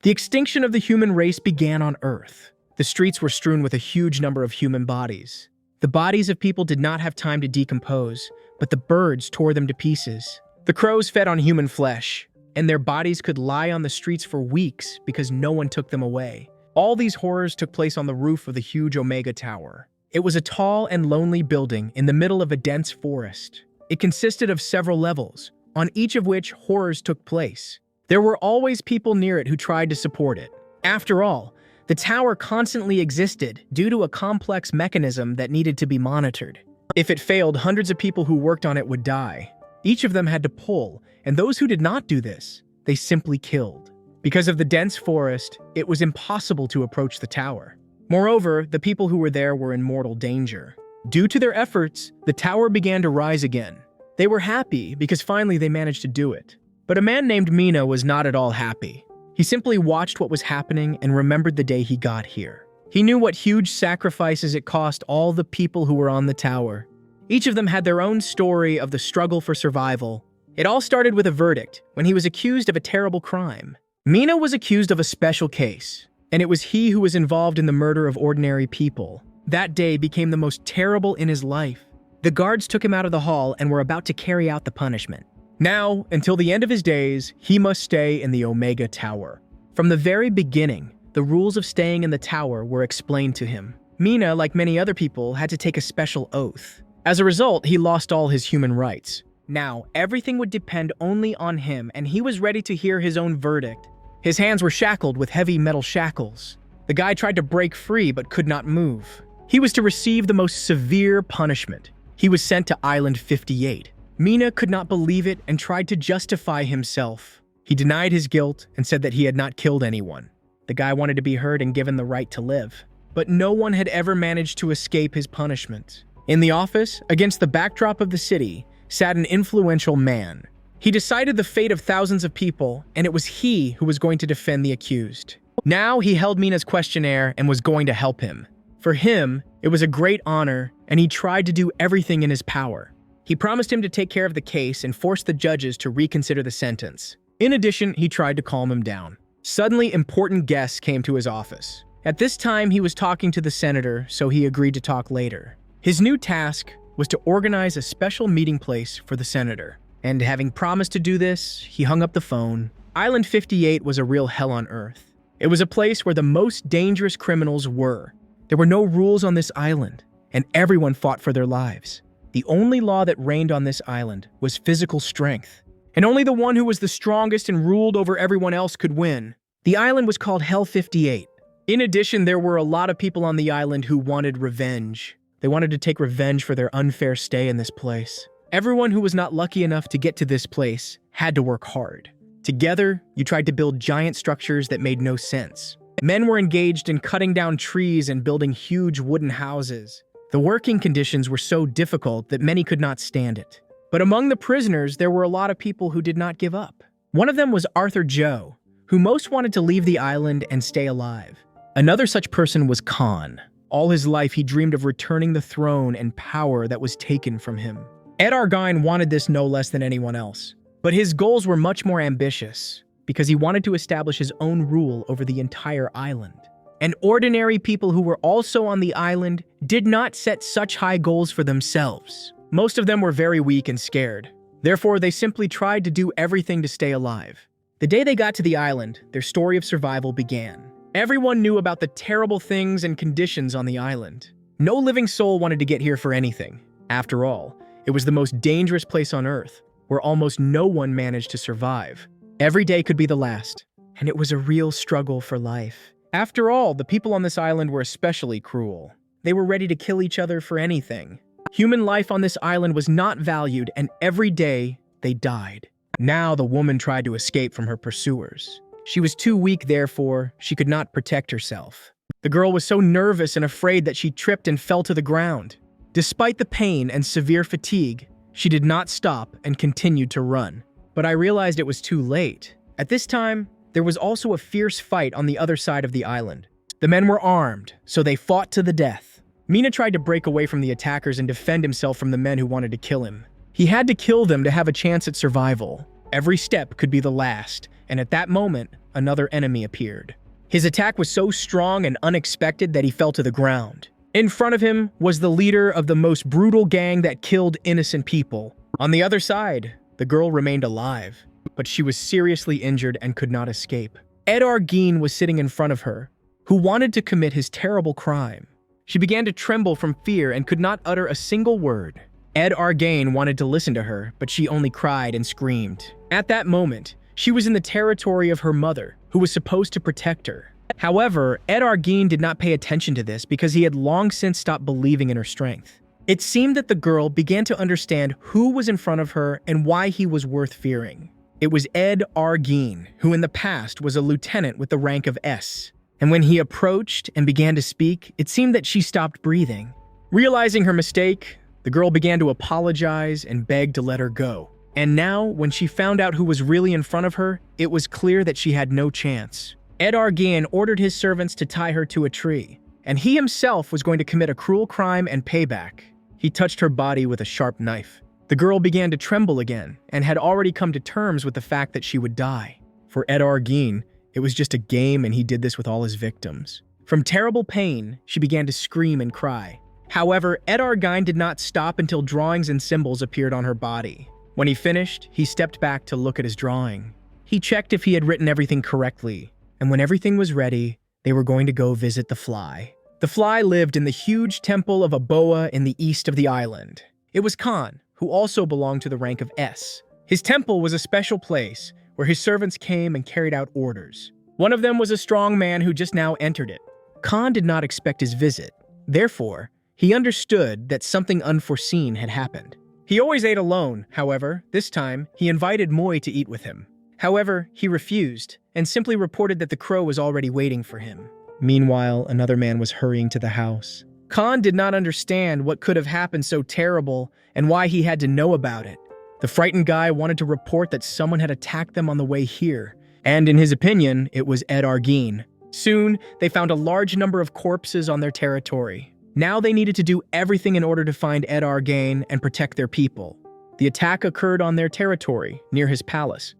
The extinction of the human race began on Earth. The streets were strewn with a huge number of human bodies. The bodies of people did not have time to decompose, but the birds tore them to pieces. The crows fed on human flesh, and their bodies could lie on the streets for weeks because no one took them away. All these horrors took place on the roof of the huge Omega Tower. It was a tall and lonely building in the middle of a dense forest. It consisted of several levels, on each of which horrors took place. There were always people near it who tried to support it. After all, the tower constantly existed due to a complex mechanism that needed to be monitored. If it failed, hundreds of people who worked on it would die. Each of them had to pull, and those who did not do this, they simply killed. Because of the dense forest, it was impossible to approach the tower. Moreover, the people who were there were in mortal danger. Due to their efforts, the tower began to rise again. They were happy because finally they managed to do it. But a man named Mina was not at all happy. He simply watched what was happening and remembered the day he got here. He knew what huge sacrifices it cost all the people who were on the tower. Each of them had their own story of the struggle for survival. It all started with a verdict when he was accused of a terrible crime. Mina was accused of a special case, and it was he who was involved in the murder of ordinary people. That day became the most terrible in his life. The guards took him out of the hall and were about to carry out the punishment. Now, until the end of his days, he must stay in the Omega Tower. From the very beginning, the rules of staying in the tower were explained to him. Mina, like many other people, had to take a special oath. As a result, he lost all his human rights. Now, everything would depend only on him, and he was ready to hear his own verdict. His hands were shackled with heavy metal shackles. The guy tried to break free but could not move. He was to receive the most severe punishment. He was sent to Island 58. Mina could not believe it and tried to justify himself. He denied his guilt and said that he had not killed anyone. The guy wanted to be heard and given the right to live. But no one had ever managed to escape his punishment. In the office, against the backdrop of the city, sat an influential man. He decided the fate of thousands of people, and it was he who was going to defend the accused. Now he held Mina's questionnaire and was going to help him. For him, it was a great honor, and he tried to do everything in his power. He promised him to take care of the case and force the judges to reconsider the sentence. In addition, he tried to calm him down. Suddenly, important guests came to his office. At this time, he was talking to the senator, so he agreed to talk later. His new task was to organize a special meeting place for the senator. And having promised to do this, he hung up the phone. Island 58 was a real hell on Earth. It was a place where the most dangerous criminals were. There were no rules on this island, and everyone fought for their lives. The only law that reigned on this island was physical strength, and only the one who was the strongest and ruled over everyone else could win. The island was called Hell 58. In addition, there were a lot of people on the island who wanted revenge. They wanted to take revenge for their unfair stay in this place. Everyone who was not lucky enough to get to this place had to work hard. Together, you tried to build giant structures that made no sense. Men were engaged in cutting down trees and building huge wooden houses. The working conditions were so difficult that many could not stand it. But among the prisoners, there were a lot of people who did not give up. One of them was Arthur Joe, who most wanted to leave the island and stay alive. Another such person was Khan. All his life, he dreamed of returning the throne and power that was taken from him. Ed Argine wanted this no less than anyone else. But his goals were much more ambitious, because he wanted to establish his own rule over the entire island. And ordinary people who were also on the island did not set such high goals for themselves. Most of them were very weak and scared. Therefore, they simply tried to do everything to stay alive. The day they got to the island, their story of survival began. Everyone knew about the terrible things and conditions on the island. No living soul wanted to get here for anything. After all, it was the most dangerous place on Earth, where almost no one managed to survive. Every day could be the last, and it was a real struggle for life. After all, the people on this island were especially cruel. They were ready to kill each other for anything. Human life on this island was not valued, and every day they died. Now the woman tried to escape from her pursuers. She was too weak, therefore, she could not protect herself. The girl was so nervous and afraid that she tripped and fell to the ground. Despite the pain and severe fatigue, she did not stop and continued to run. But I realized it was too late. At this time, there was also a fierce fight on the other side of the island. The men were armed, so they fought to the death. Mina tried to break away from the attackers and defend himself from the men who wanted to kill him. He had to kill them to have a chance at survival. Every step could be the last, and at that moment, another enemy appeared. His attack was so strong and unexpected that he fell to the ground. In front of him was the leader of the most brutal gang that killed innocent people. On the other side, the girl remained alive, but she was seriously injured and could not escape. Arine was sitting in front of her, who wanted to commit his terrible crime. She began to tremble from fear and could not utter a single word. Arine wanted to listen to her, but she only cried and screamed. At that moment, she was in the territory of her mother, who was supposed to protect her. However, Arine did not pay attention to this because he had long since stopped believing in her strength. It seemed that the girl began to understand who was in front of her and why he was worth fearing. It was Arine, who in the past was a lieutenant with the rank of S. And when he approached and began to speak, it seemed that she stopped breathing. Realizing her mistake, the girl began to apologize and beg to let her go. And now, when she found out who was really in front of her, it was clear that she had no chance. Arine ordered his servants to tie her to a tree, and he himself was going to commit a cruel crime and payback. He touched her body with a sharp knife. The girl began to tremble again and had already come to terms with the fact that she would die. For Arine, it was just a game, and he did this with all his victims. From terrible pain, she began to scream and cry. However, Arine did not stop until drawings and symbols appeared on her body. When he finished, he stepped back to look at his drawing. He checked if he had written everything correctly, and when everything was ready, they were going to go visit the fly. The fly lived in the huge temple of a boa in the east of the island. It was Khan, who also belonged to the rank of S. His temple was a special place where his servants came and carried out orders. One of them was a strong man who just now entered it. Khan did not expect his visit. Therefore, he understood that something unforeseen had happened. He always ate alone, however. This time, he invited Moi to eat with him. However, he refused and simply reported that the crow was already waiting for him. Meanwhile, another man was hurrying to the house. Khan did not understand what could have happened so terrible and why he had to know about it. The frightened guy wanted to report that someone had attacked them on the way here, and in his opinion, it was Arine. Soon, they found a large number of corpses on their territory. Now they needed to do everything in order to find Arine and protect their people. The attack occurred on their territory, near his palace.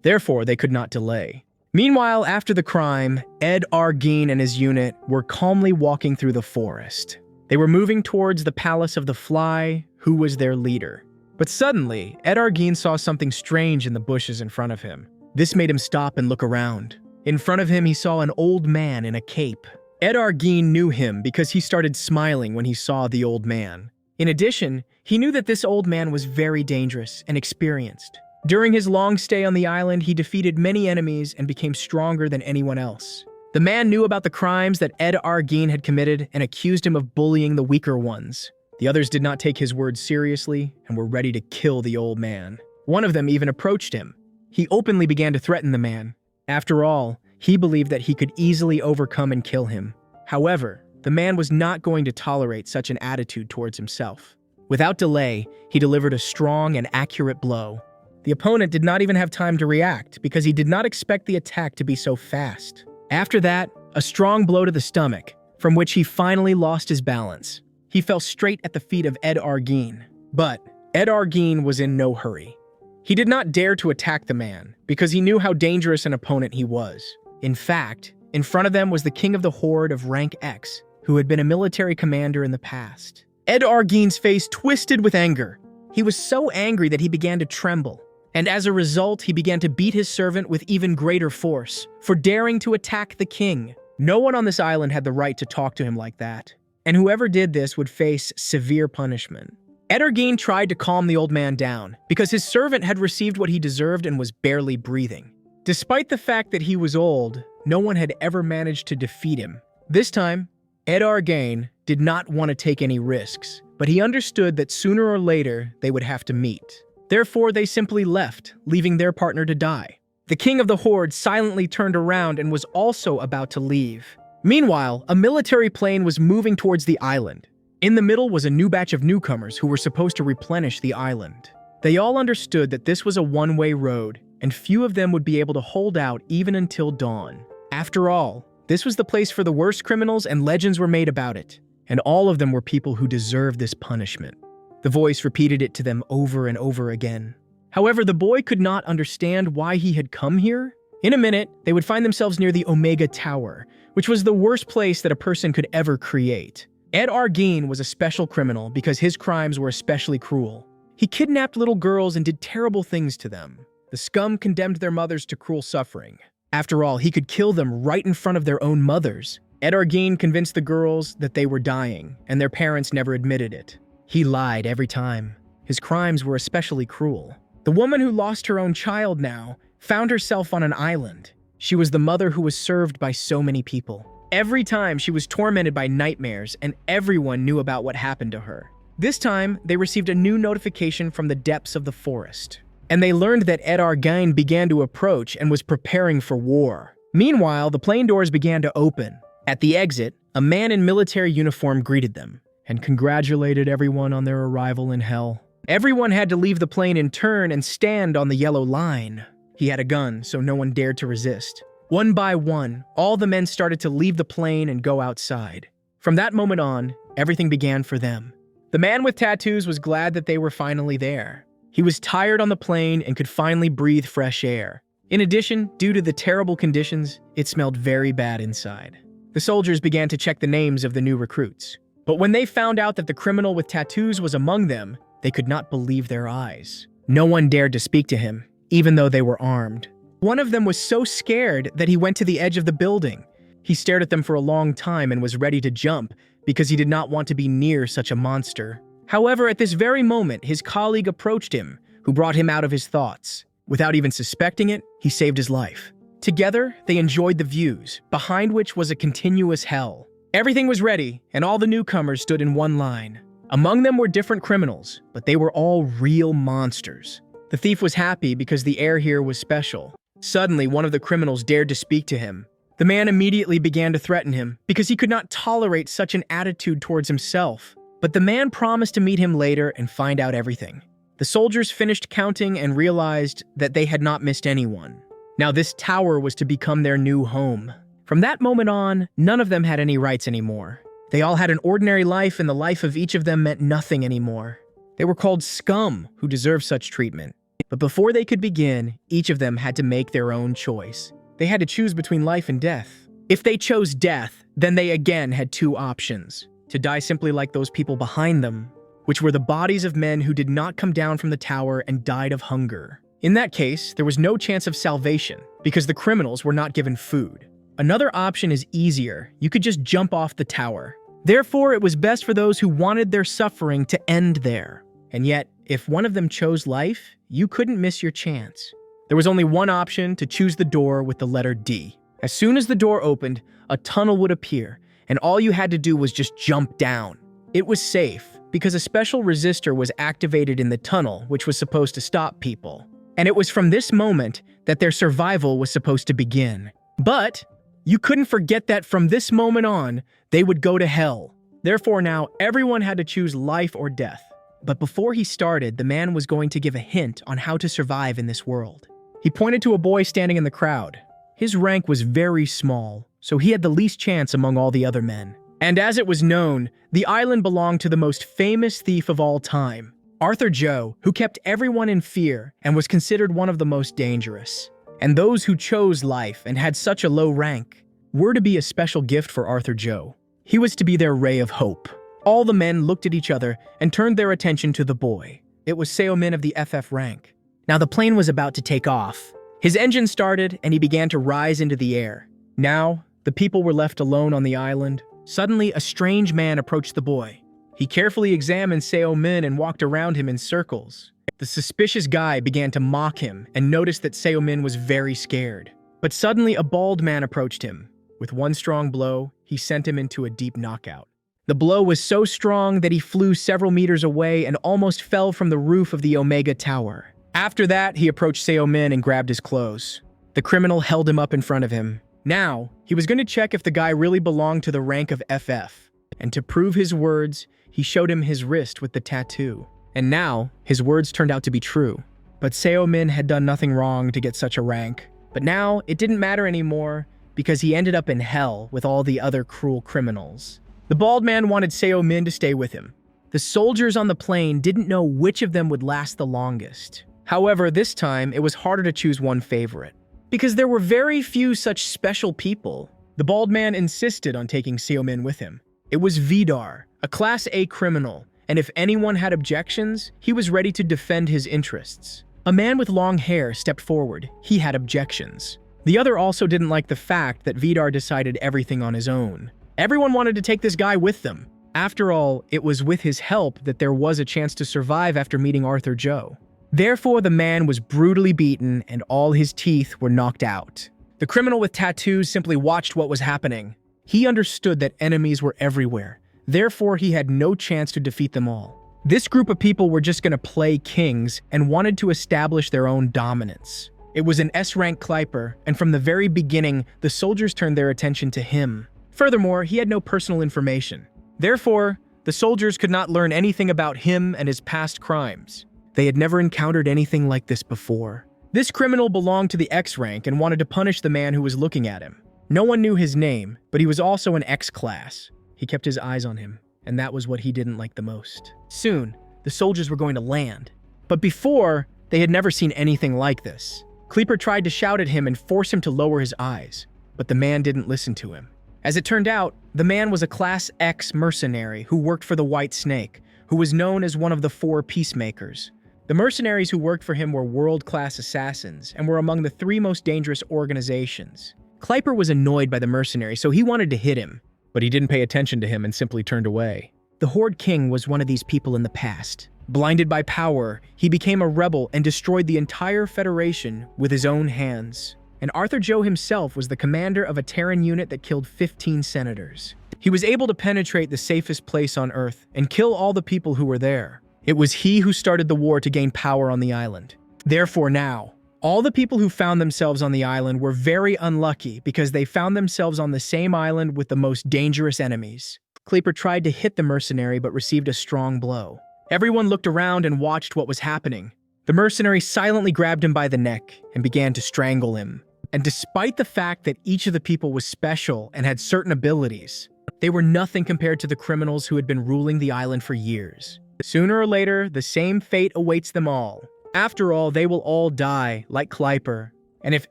Therefore, they could not delay. Meanwhile, after the crime, Arine and his unit were calmly walking through the forest. They were moving towards the palace of the fly, who was their leader. But suddenly, Arine saw something strange in the bushes in front of him. This made him stop and look around. In front of him, he saw an old man in a cape. Arine knew him because he started smiling when he saw the old man. In addition, he knew that this old man was very dangerous and experienced. During his long stay on the island, he defeated many enemies and became stronger than anyone else. The man knew about the crimes that Arine had committed and accused him of bullying the weaker ones. The others did not take his words seriously and were ready to kill the old man. One of them even approached him. He openly began to threaten the man. After all, he believed that he could easily overcome and kill him. However, the man was not going to tolerate such an attitude towards himself. Without delay, he delivered a strong and accurate blow. The opponent did not even have time to react because he did not expect the attack to be so fast. After that, a strong blow to the stomach, from which he finally lost his balance. He fell straight at the feet of Arine. But Arine was in no hurry. He did not dare to attack the man because he knew how dangerous an opponent he was. In fact, in front of them was the king of the horde of rank X, who had been a military commander in the past. Arine's face twisted with anger. He was so angry that he began to tremble. And as a result, he began to beat his servant with even greater force for daring to attack the king. No one on this island had the right to talk to him like that, and whoever did this would face severe punishment. Arine tried to calm the old man down because his servant had received what he deserved and was barely breathing. Despite the fact that he was old, no one had ever managed to defeat him. This time, Arine did not want to take any risks, but he understood that sooner or later they would have to meet. Therefore, they simply left, leaving their partner to die. The king of the horde silently turned around and was also about to leave. Meanwhile, a military plane was moving towards the island. In the middle was a new batch of newcomers who were supposed to replenish the island. They all understood that this was a one-way road, and few of them would be able to hold out even until dawn. After all, this was the place for the worst criminals, and legends were made about it, and all of them were people who deserved this punishment. The voice repeated it to them over and over again. However, the boy could not understand why he had come here. In a minute, they would find themselves near the Omega Tower, which was the worst place that a person could ever create. Arine was a special criminal because his crimes were especially cruel. He kidnapped little girls and did terrible things to them. The scum condemned their mothers to cruel suffering. After all, he could kill them right in front of their own mothers. Arine convinced the girls that they were dying, and their parents never admitted it. He lied every time. His crimes were especially cruel. The woman who lost her own child now found herself on an island. She was the mother who was served by so many people. Every time she was tormented by nightmares, and everyone knew about what happened to her. This time, they received a new notification from the depths of the forest. And they learned that Arine began to approach and was preparing for war. Meanwhile, the plane doors began to open. At the exit, a man in military uniform greeted them and congratulated everyone on their arrival in Hell. Everyone had to leave the plane in turn and stand on the yellow line. He had a gun, so no one dared to resist. One by one, all the men started to leave the plane and go outside. From that moment on, everything began for them. The man with tattoos was glad that they were finally there. He was tired on the plane and could finally breathe fresh air. In addition, due to the terrible conditions, it smelled very bad inside. The soldiers began to check the names of the new recruits. But when they found out that the criminal with tattoos was among them, they could not believe their eyes. No one dared to speak to him, even though they were armed. One of them was so scared that he went to the edge of the building. He stared at them for a long time and was ready to jump because he did not want to be near such a monster. However, at this very moment, his colleague approached him, who brought him out of his thoughts. Without even suspecting it, he saved his life. Together, they enjoyed the views, behind which was a continuous hell. Everything was ready, and all the newcomers stood in one line. Among them were different criminals, but they were all real monsters. The thief was happy because the air here was special. Suddenly, one of the criminals dared to speak to him. The man immediately began to threaten him because he could not tolerate such an attitude towards himself. But the man promised to meet him later and find out everything. The soldiers finished counting and realized that they had not missed anyone. Now this tower was to become their new home. From that moment on, none of them had any rights anymore. They all had an ordinary life, and the life of each of them meant nothing anymore. They were called scum who deserved such treatment. But before they could begin, each of them had to make their own choice. They had to choose between life and death. If they chose death, then they again had two options: to die simply like those people behind them, which were the bodies of men who did not come down from the tower and died of hunger. In that case, there was no chance of salvation because the criminals were not given food. Another option is easier. You could just jump off the tower. Therefore, it was best for those who wanted their suffering to end there. And yet, if one of them chose life, you couldn't miss your chance. There was only one option: to choose the door with the letter D. As soon as the door opened, a tunnel would appear, and all you had to do was just jump down. It was safe because a special resistor was activated in the tunnel, which was supposed to stop people. And it was from this moment that their survival was supposed to begin. But you couldn't forget that from this moment on, they would go to hell. Therefore now, everyone had to choose life or death. But before he started, the man was going to give a hint on how to survive in this world. He pointed to a boy standing in the crowd. His rank was very small, so he had the least chance among all the other men. And as it was known, the island belonged to the most famous thief of all time, Arthur Joe, who kept everyone in fear and was considered one of the most dangerous. And those who chose life and had such a low rank were to be a special gift for Arthur Joe. He was to be their ray of hope. All the men looked at each other and turned their attention to the boy. It was Semen of the FF rank. Now the plane was about to take off. His engine started and he began to rise into the air. Now, the people were left alone on the island. Suddenly, a strange man approached the boy. He carefully examined Semen and walked around him in circles. The suspicious guy began to mock him and noticed that Semen was very scared. But suddenly, a bald man approached him. With one strong blow, he sent him into a deep knockout. The blow was so strong that he flew several meters away and almost fell from the roof of the Omega Tower. After that, he approached Semen and grabbed his clothes. The criminal held him up in front of him. Now, he was going to check if the guy really belonged to the rank of FF. And to prove his words, he showed him his wrist with the tattoo. And now, his words turned out to be true. But Semen had done nothing wrong to get such a rank. But now, it didn't matter anymore because he ended up in hell with all the other cruel criminals. The bald man wanted Semen to stay with him. The soldiers on the plane didn't know which of them would last the longest. However, this time, it was harder to choose one favorite. because there were very few such special people. The bald man insisted on taking Semen with him. It was Vidar, a Class A criminal, and if anyone had objections, he was ready to defend his interests. A man with long hair stepped forward. He had objections. The other also didn't like the fact that Vidar decided everything on his own. Everyone wanted to take this guy with them. After all, it was with his help that there was a chance to survive after meeting Arthur Joe. Therefore, the man was brutally beaten and all his teeth were knocked out. The criminal with tattoos simply watched what was happening. He understood that enemies were everywhere. Therefore, he had no chance to defeat them all. This group of people were just going to play kings and wanted to establish their own dominance. It was an S-rank Kleiper, and from the very beginning, the soldiers turned their attention to him. Furthermore, he had no personal information. Therefore, the soldiers could not learn anything about him and his past crimes. They had never encountered anything like this before. This criminal belonged to the X rank and wanted to punish the man who was looking at him. No one knew his name, but he was also an X class. He kept his eyes on him, and that was what he didn't like the most. Soon, the soldiers were going to land. But before, they had never seen anything like this. Kleeper tried to shout at him and force him to lower his eyes, but the man didn't listen to him. As it turned out, the man was a Class X mercenary who worked for the White Snake, who was known as one of the 4 peacemakers. The mercenaries who worked for him were world-class assassins and were among the 3 most dangerous organizations. Kleiper was annoyed by the mercenary, so he wanted to hit him, but he didn't pay attention to him and simply turned away. The Horde King was one of these people in the past. Blinded by power, he became a rebel and destroyed the entire Federation with his own hands. And Arthur Joe himself was the commander of a Terran unit that killed 15 senators. He was able to penetrate the safest place on Earth and kill all the people who were there. It was he who started the war to gain power on the island. Therefore now, all the people who found themselves on the island were very unlucky because they found themselves on the same island with the most dangerous enemies. Kleeper tried to hit the mercenary but received a strong blow. Everyone looked around and watched what was happening. The mercenary silently grabbed him by the neck and began to strangle him. And despite the fact that each of the people was special and had certain abilities, they were nothing compared to the criminals who had been ruling the island for years. Sooner or later, the same fate awaits them all. After all, they will all die, like Kleiper. And if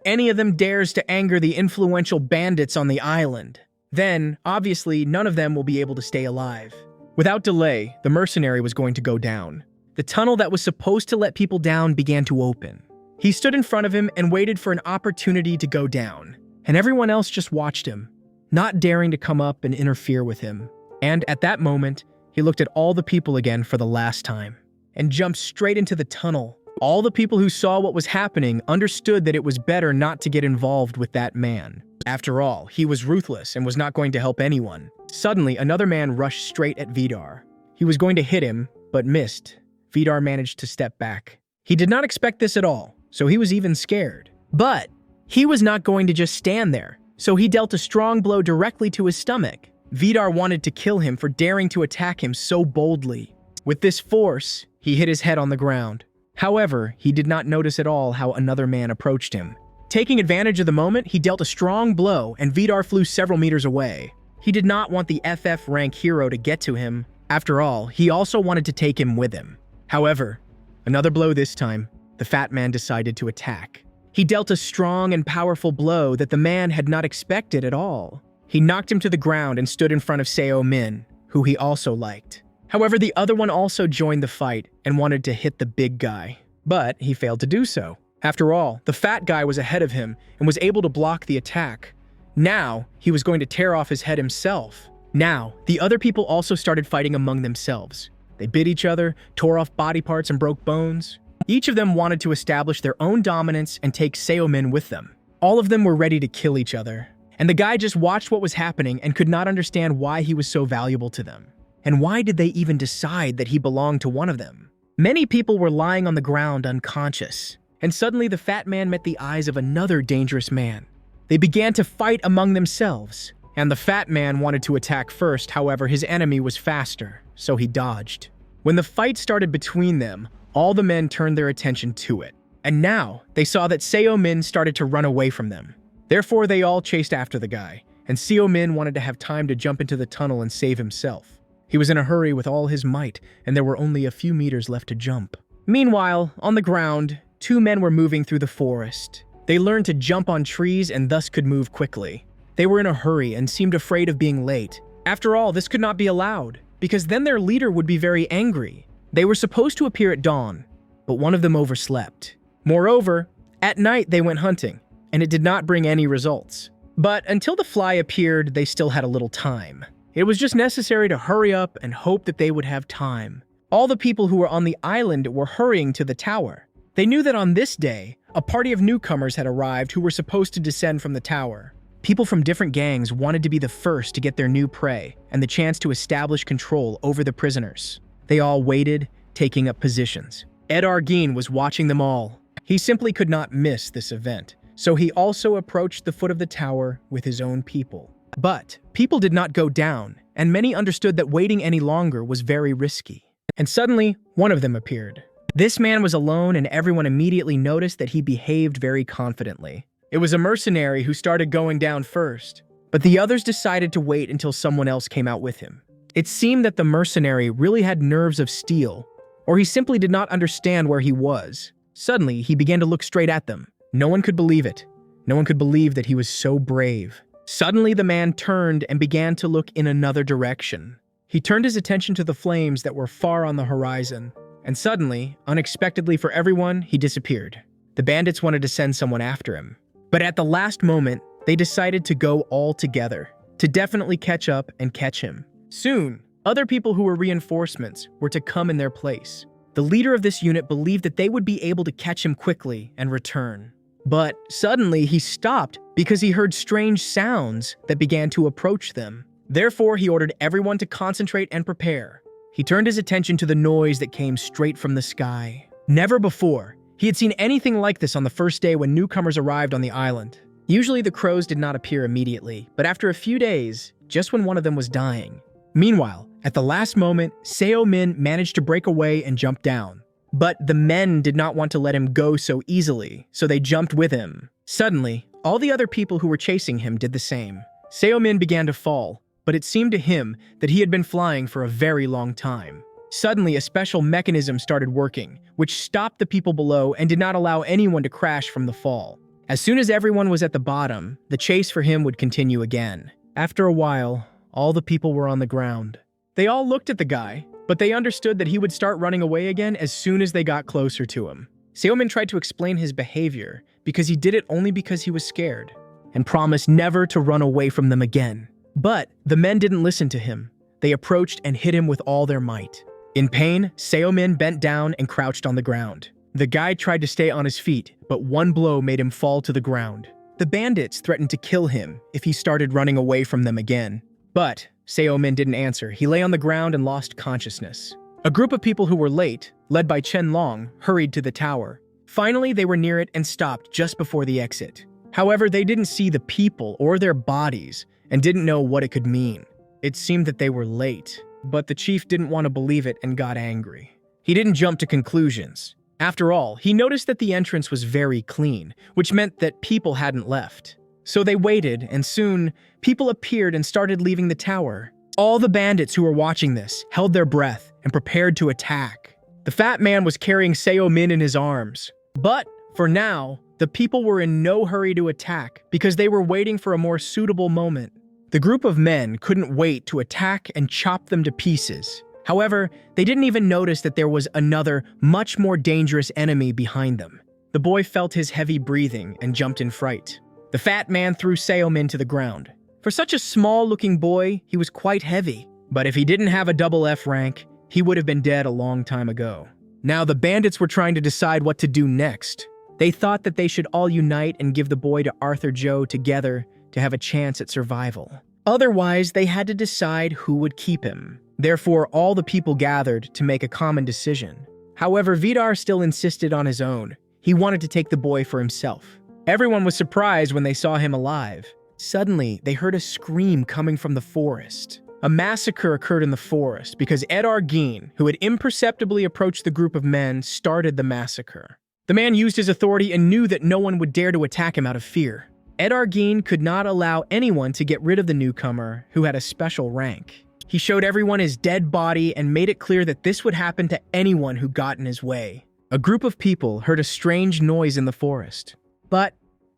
any of them dares to anger the influential bandits on the island, then, obviously, none of them will be able to stay alive. Without delay, the mercenary was going to go down. The tunnel that was supposed to let people down began to open. He stood in front of him and waited for an opportunity to go down. And everyone else just watched him, not daring to come up and interfere with him. And at that moment, he looked at all the people again for the last time and jumped straight into the tunnel. All the people who saw what was happening understood that it was better not to get involved with that man. After all, he was ruthless and was not going to help anyone. Suddenly, another man rushed straight at Vidar. He was going to hit him, but missed. Vidar managed to step back. He did not expect this at all, so he was even scared. But he was not going to just stand there, so he dealt a strong blow directly to his stomach. Vidar wanted to kill him for daring to attack him so boldly. With this force, he hit his head on the ground. However, he did not notice at all how another man approached him. Taking advantage of the moment, he dealt a strong blow, and Vidar flew several meters away. He did not want the FF rank hero to get to him. After all, he also wanted to take him with him. However, another blow this time, the fat man decided to attack. He dealt a strong and powerful blow that the man had not expected at all. He knocked him to the ground and stood in front of Semen, who he also liked. However, the other one also joined the fight and wanted to hit the big guy, but he failed to do so. After all, the fat guy was ahead of him and was able to block the attack. Now, he was going to tear off his head himself. Now, the other people also started fighting among themselves. They bit each other, tore off body parts, and broke bones. Each of them wanted to establish their own dominance and take Semen with them. All of them were ready to kill each other. And the guy just watched what was happening and could not understand why he was so valuable to them. And why did they even decide that he belonged to one of them? Many people were lying on the ground unconscious. And suddenly the fat man met the eyes of another dangerous man. They began to fight among themselves. And the fat man wanted to attack first, however, his enemy was faster, so he dodged. When the fight started between them, all the men turned their attention to it. And now, they saw that Semen started to run away from them. Therefore, they all chased after the guy, and Semen wanted to have time to jump into the tunnel and save himself. He was in a hurry with all his might, and there were only a few meters left to jump. Meanwhile, on the ground, 2 men were moving through the forest. They learned to jump on trees and thus could move quickly. They were in a hurry and seemed afraid of being late. After all, this could not be allowed, because then their leader would be very angry. They were supposed to appear at dawn, but one of them overslept. Moreover, at night they went hunting, and it did not bring any results. But until the fly appeared, they still had a little time. It was just necessary to hurry up and hope that they would have time. All the people who were on the island were hurrying to the tower. They knew that on this day, a party of newcomers had arrived who were supposed to descend from the tower. People from different gangs wanted to be the first to get their new prey and the chance to establish control over the prisoners. They all waited, taking up positions. Arine was watching them all. He simply could not miss this event, so he also approached the foot of the tower with his own people. But people did not go down, and many understood that waiting any longer was very risky. And suddenly, one of them appeared. This man was alone, and everyone immediately noticed that he behaved very confidently. It was a mercenary who started going down first, but the others decided to wait until someone else came out with him. It seemed that the mercenary really had nerves of steel, or he simply did not understand where he was. Suddenly, he began to look straight at them. No one could believe it. No one could believe that he was so brave. Suddenly, the man turned and began to look in another direction. He turned his attention to the flames that were far on the horizon, and suddenly, unexpectedly for everyone, he disappeared. The bandits wanted to send someone after him. But at the last moment, they decided to go all together, to definitely catch up and catch him. Soon, other people who were reinforcements were to come in their place. The leader of this unit believed that they would be able to catch him quickly and return. But suddenly he stopped because he heard strange sounds that began to approach them. Therefore, he ordered everyone to concentrate and prepare. He turned his attention to the noise that came straight from the sky. Never before he had seen anything like this on the first day when newcomers arrived on the island. Usually the crows did not appear immediately, but after a few days, just when one of them was dying. Meanwhile, at the last moment, Semen managed to break away and jump down. But the men did not want to let him go so easily, so they jumped with him. Suddenly, all the other people who were chasing him did the same. Semen began to fall, but it seemed to him that he had been flying for a very long time. Suddenly, a special mechanism started working, which stopped the people below and did not allow anyone to crash from the fall. As soon as everyone was at the bottom, the chase for him would continue again. After a while, all the people were on the ground. They all looked at the guy, but they understood that he would start running away again as soon as they got closer to him. Semen tried to explain his behavior because he did it only because he was scared, and promised never to run away from them again. But the men didn't listen to him. They approached and hit him with all their might. In pain, Semen bent down and crouched on the ground. The guy tried to stay on his feet, but one blow made him fall to the ground. The bandits threatened to kill him if he started running away from them again. But Semen didn't answer. He lay on the ground and lost consciousness. A group of people who were late, led by Chenlong, hurried to the tower. Finally, they were near it and stopped just before the exit. However, they didn't see the people or their bodies and didn't know what it could mean. It seemed that they were late, but the chief didn't want to believe it and got angry. He didn't jump to conclusions. After all, he noticed that the entrance was very clean, which meant that people hadn't left. So they waited, and soon, people appeared and started leaving the tower. All the bandits who were watching this held their breath and prepared to attack. The fat man was carrying Semen in his arms. But, for now, the people were in no hurry to attack because they were waiting for a more suitable moment. The group of men couldn't wait to attack and chop them to pieces. However, they didn't even notice that there was another, much more dangerous enemy behind them. The boy felt his heavy breathing and jumped in fright. The fat man threw Semen to the ground. For such a small-looking boy, he was quite heavy. But if he didn't have a double F rank, he would have been dead a long time ago. Now the bandits were trying to decide what to do next. They thought that they should all unite and give the boy to Arthur Joe together to have a chance at survival. Otherwise, they had to decide who would keep him. Therefore, all the people gathered to make a common decision. However, Vidar still insisted on his own. He wanted to take the boy for himself. Everyone was surprised when they saw him alive. Suddenly, they heard a scream coming from the forest. A massacre occurred in the forest because Arine, who had imperceptibly approached the group of men, started the massacre. The man used his authority and knew that no one would dare to attack him out of fear. Arine could not allow anyone to get rid of the newcomer who had a special rank. He showed everyone his dead body and made it clear that this would happen to anyone who got in his way. A group of people heard a strange noise in the forest. But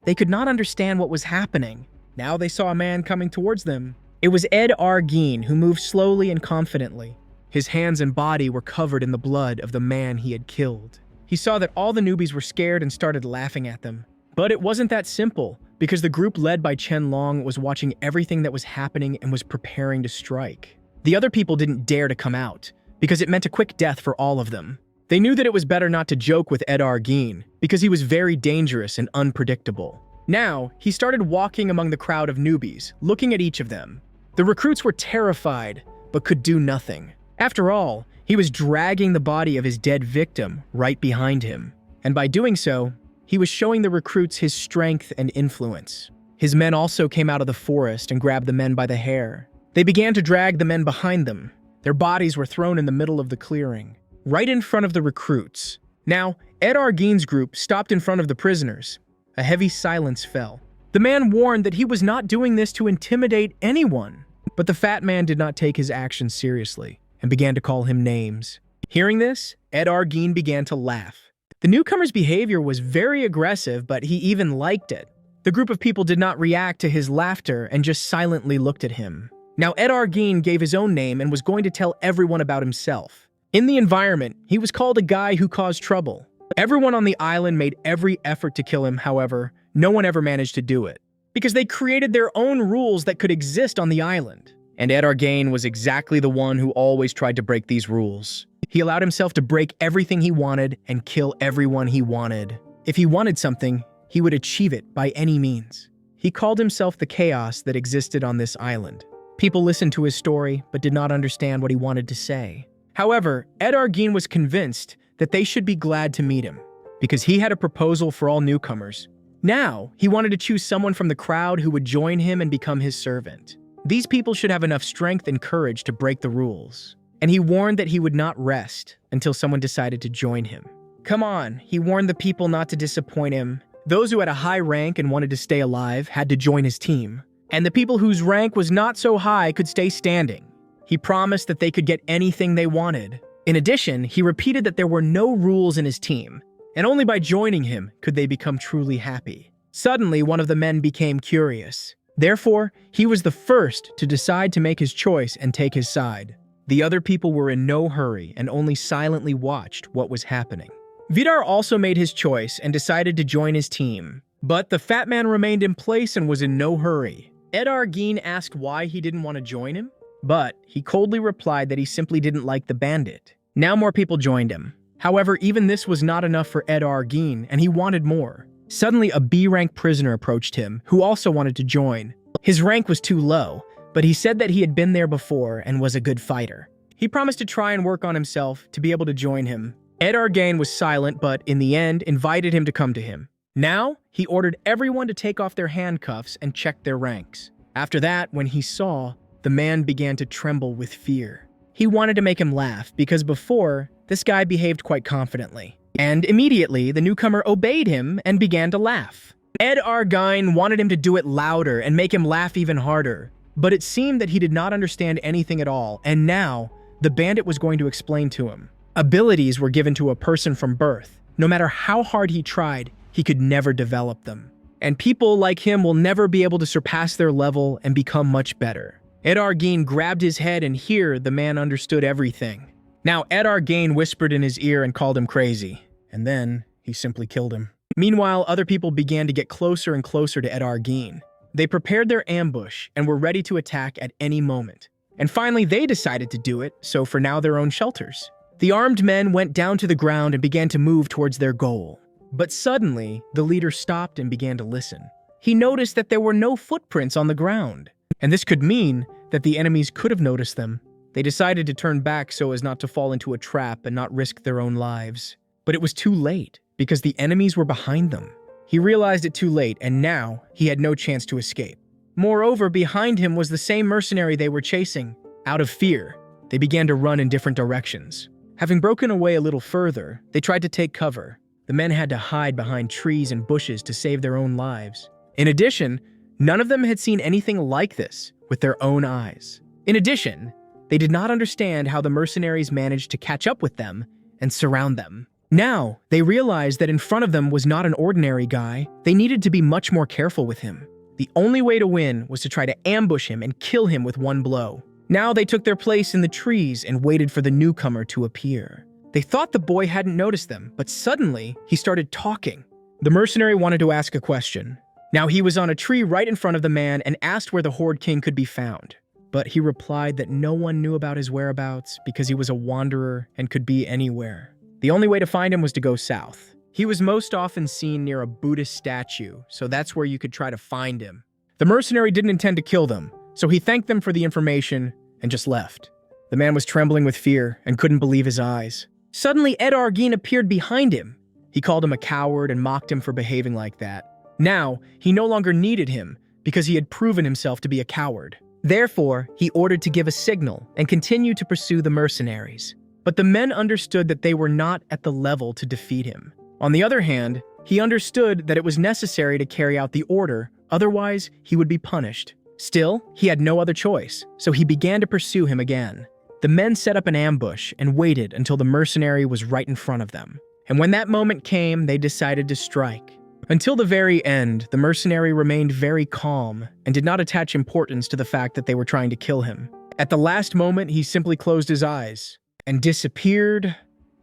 They could not understand what was happening. Now they saw a man coming towards them. It was Arine, who moved slowly and confidently. His hands and body were covered in the blood of the man he had killed. He saw that all the newbies were scared and started laughing at them. But it wasn't that simple, because the group led by Chenlong was watching everything that was happening and was preparing to strike. The other people didn't dare to come out, because it meant a quick death for all of them. They knew that it was better not to joke with Arine, because he was very dangerous and unpredictable. Now, he started walking among the crowd of newbies, looking at each of them. The recruits were terrified, but could do nothing. After all, he was dragging the body of his dead victim right behind him. And by doing so, he was showing the recruits his strength and influence. His men also came out of the forest and grabbed the men by the hair. They began to drag the men behind them. Their bodies were thrown in the middle of the clearing, right in front of the recruits. Now, Arine's group stopped in front of the prisoners. A heavy silence fell. The man warned that he was not doing this to intimidate anyone. But the fat man did not take his actions seriously and began to call him names. Hearing this, Arine began to laugh. The newcomer's behavior was very aggressive, but he even liked it. The group of people did not react to his laughter and just silently looked at him. Now Arine gave his own name and was going to tell everyone about himself. In the environment, he was called a guy who caused trouble. Everyone on the island made every effort to kill him, however, no one ever managed to do it, because they created their own rules that could exist on the island. And Arine was exactly the one who always tried to break these rules. He allowed himself to break everything he wanted and kill everyone he wanted. If he wanted something, he would achieve it by any means. He called himself the chaos that existed on this island. People listened to his story, but did not understand what he wanted to say. However, Arine was convinced that they should be glad to meet him, because he had a proposal for all newcomers. Now, he wanted to choose someone from the crowd who would join him and become his servant. These people should have enough strength and courage to break the rules. And he warned that he would not rest until someone decided to join him. Come on, he warned the people not to disappoint him. Those who had a high rank and wanted to stay alive had to join his team. And the people whose rank was not so high could stay standing. He promised that they could get anything they wanted. In addition, he repeated that there were no rules in his team, and only by joining him could they become truly happy. Suddenly, one of the men became curious. Therefore, he was the first to decide to make his choice and take his side. The other people were in no hurry and only silently watched what was happening. Vidar also made his choice and decided to join his team. But the fat man remained in place and was in no hurry. Arine asked why he didn't want to join him, but he coldly replied that he simply didn't like the bandit. Now more people joined him. However, even this was not enough for Arine, and he wanted more. Suddenly, a B-rank prisoner approached him, who also wanted to join. His rank was too low, but he said that he had been there before and was a good fighter. He promised to try and work on himself to be able to join him. Arine was silent, but in the end, invited him to come to him. Now, he ordered everyone to take off their handcuffs and check their ranks. After that, when he saw, the man began to tremble with fear. He wanted to make him laugh, because before, this guy behaved quite confidently. And immediately, the newcomer obeyed him and began to laugh. Arine wanted him to do it louder and make him laugh even harder. But it seemed that he did not understand anything at all, and now, the bandit was going to explain to him. Abilities were given to a person from birth. No matter how hard he tried, he could never develop them. And people like him will never be able to surpass their level and become much better. Arine grabbed his head, and here the man understood everything. Now Arine whispered in his ear and called him crazy, and then he simply killed him. Meanwhile, other people began to get closer and closer to Arine. They prepared their ambush and were ready to attack at any moment. And finally, they decided to do it, so for now their own shelters. The armed men went down to the ground and began to move towards their goal. But suddenly, the leader stopped and began to listen. He noticed that there were no footprints on the ground, and this could mean that the enemies could have noticed them. They decided to turn back so as not to fall into a trap and not risk their own lives. But it was too late, because the enemies were behind them. He realized it too late, and now he had no chance to escape. Moreover, behind him was the same mercenary they were chasing. Out of fear, they began to run in different directions. Having broken away a little further, they tried to take cover. The men had to hide behind trees and bushes to save their own lives. In addition, none of them had seen anything like this with their own eyes. In addition, they did not understand how the mercenaries managed to catch up with them and surround them. Now, they realized that in front of them was not an ordinary guy. They needed to be much more careful with him. The only way to win was to try to ambush him and kill him with one blow. Now they took their place in the trees and waited for the newcomer to appear. They thought the boy hadn't noticed them, but suddenly he started talking. The mercenary wanted to ask a question. Now he was on a tree right in front of the man and asked where the Horde King could be found. But he replied that no one knew about his whereabouts because he was a wanderer and could be anywhere. The only way to find him was to go south. He was most often seen near a Buddhist statue, so that's where you could try to find him. The mercenary didn't intend to kill them, so he thanked them for the information and just left. The man was trembling with fear and couldn't believe his eyes. Suddenly, Arine appeared behind him. He called him a coward and mocked him for behaving like that. Now, he no longer needed him because he had proven himself to be a coward. Therefore, he ordered to give a signal and continue to pursue the mercenaries. But the men understood that they were not at the level to defeat him. On the other hand, he understood that it was necessary to carry out the order, otherwise he would be punished. Still, he had no other choice, so he began to pursue him again. The men set up an ambush and waited until the mercenary was right in front of them. And when that moment came, they decided to strike. Until the very end, the mercenary remained very calm and did not attach importance to the fact that they were trying to kill him. At the last moment, he simply closed his eyes and disappeared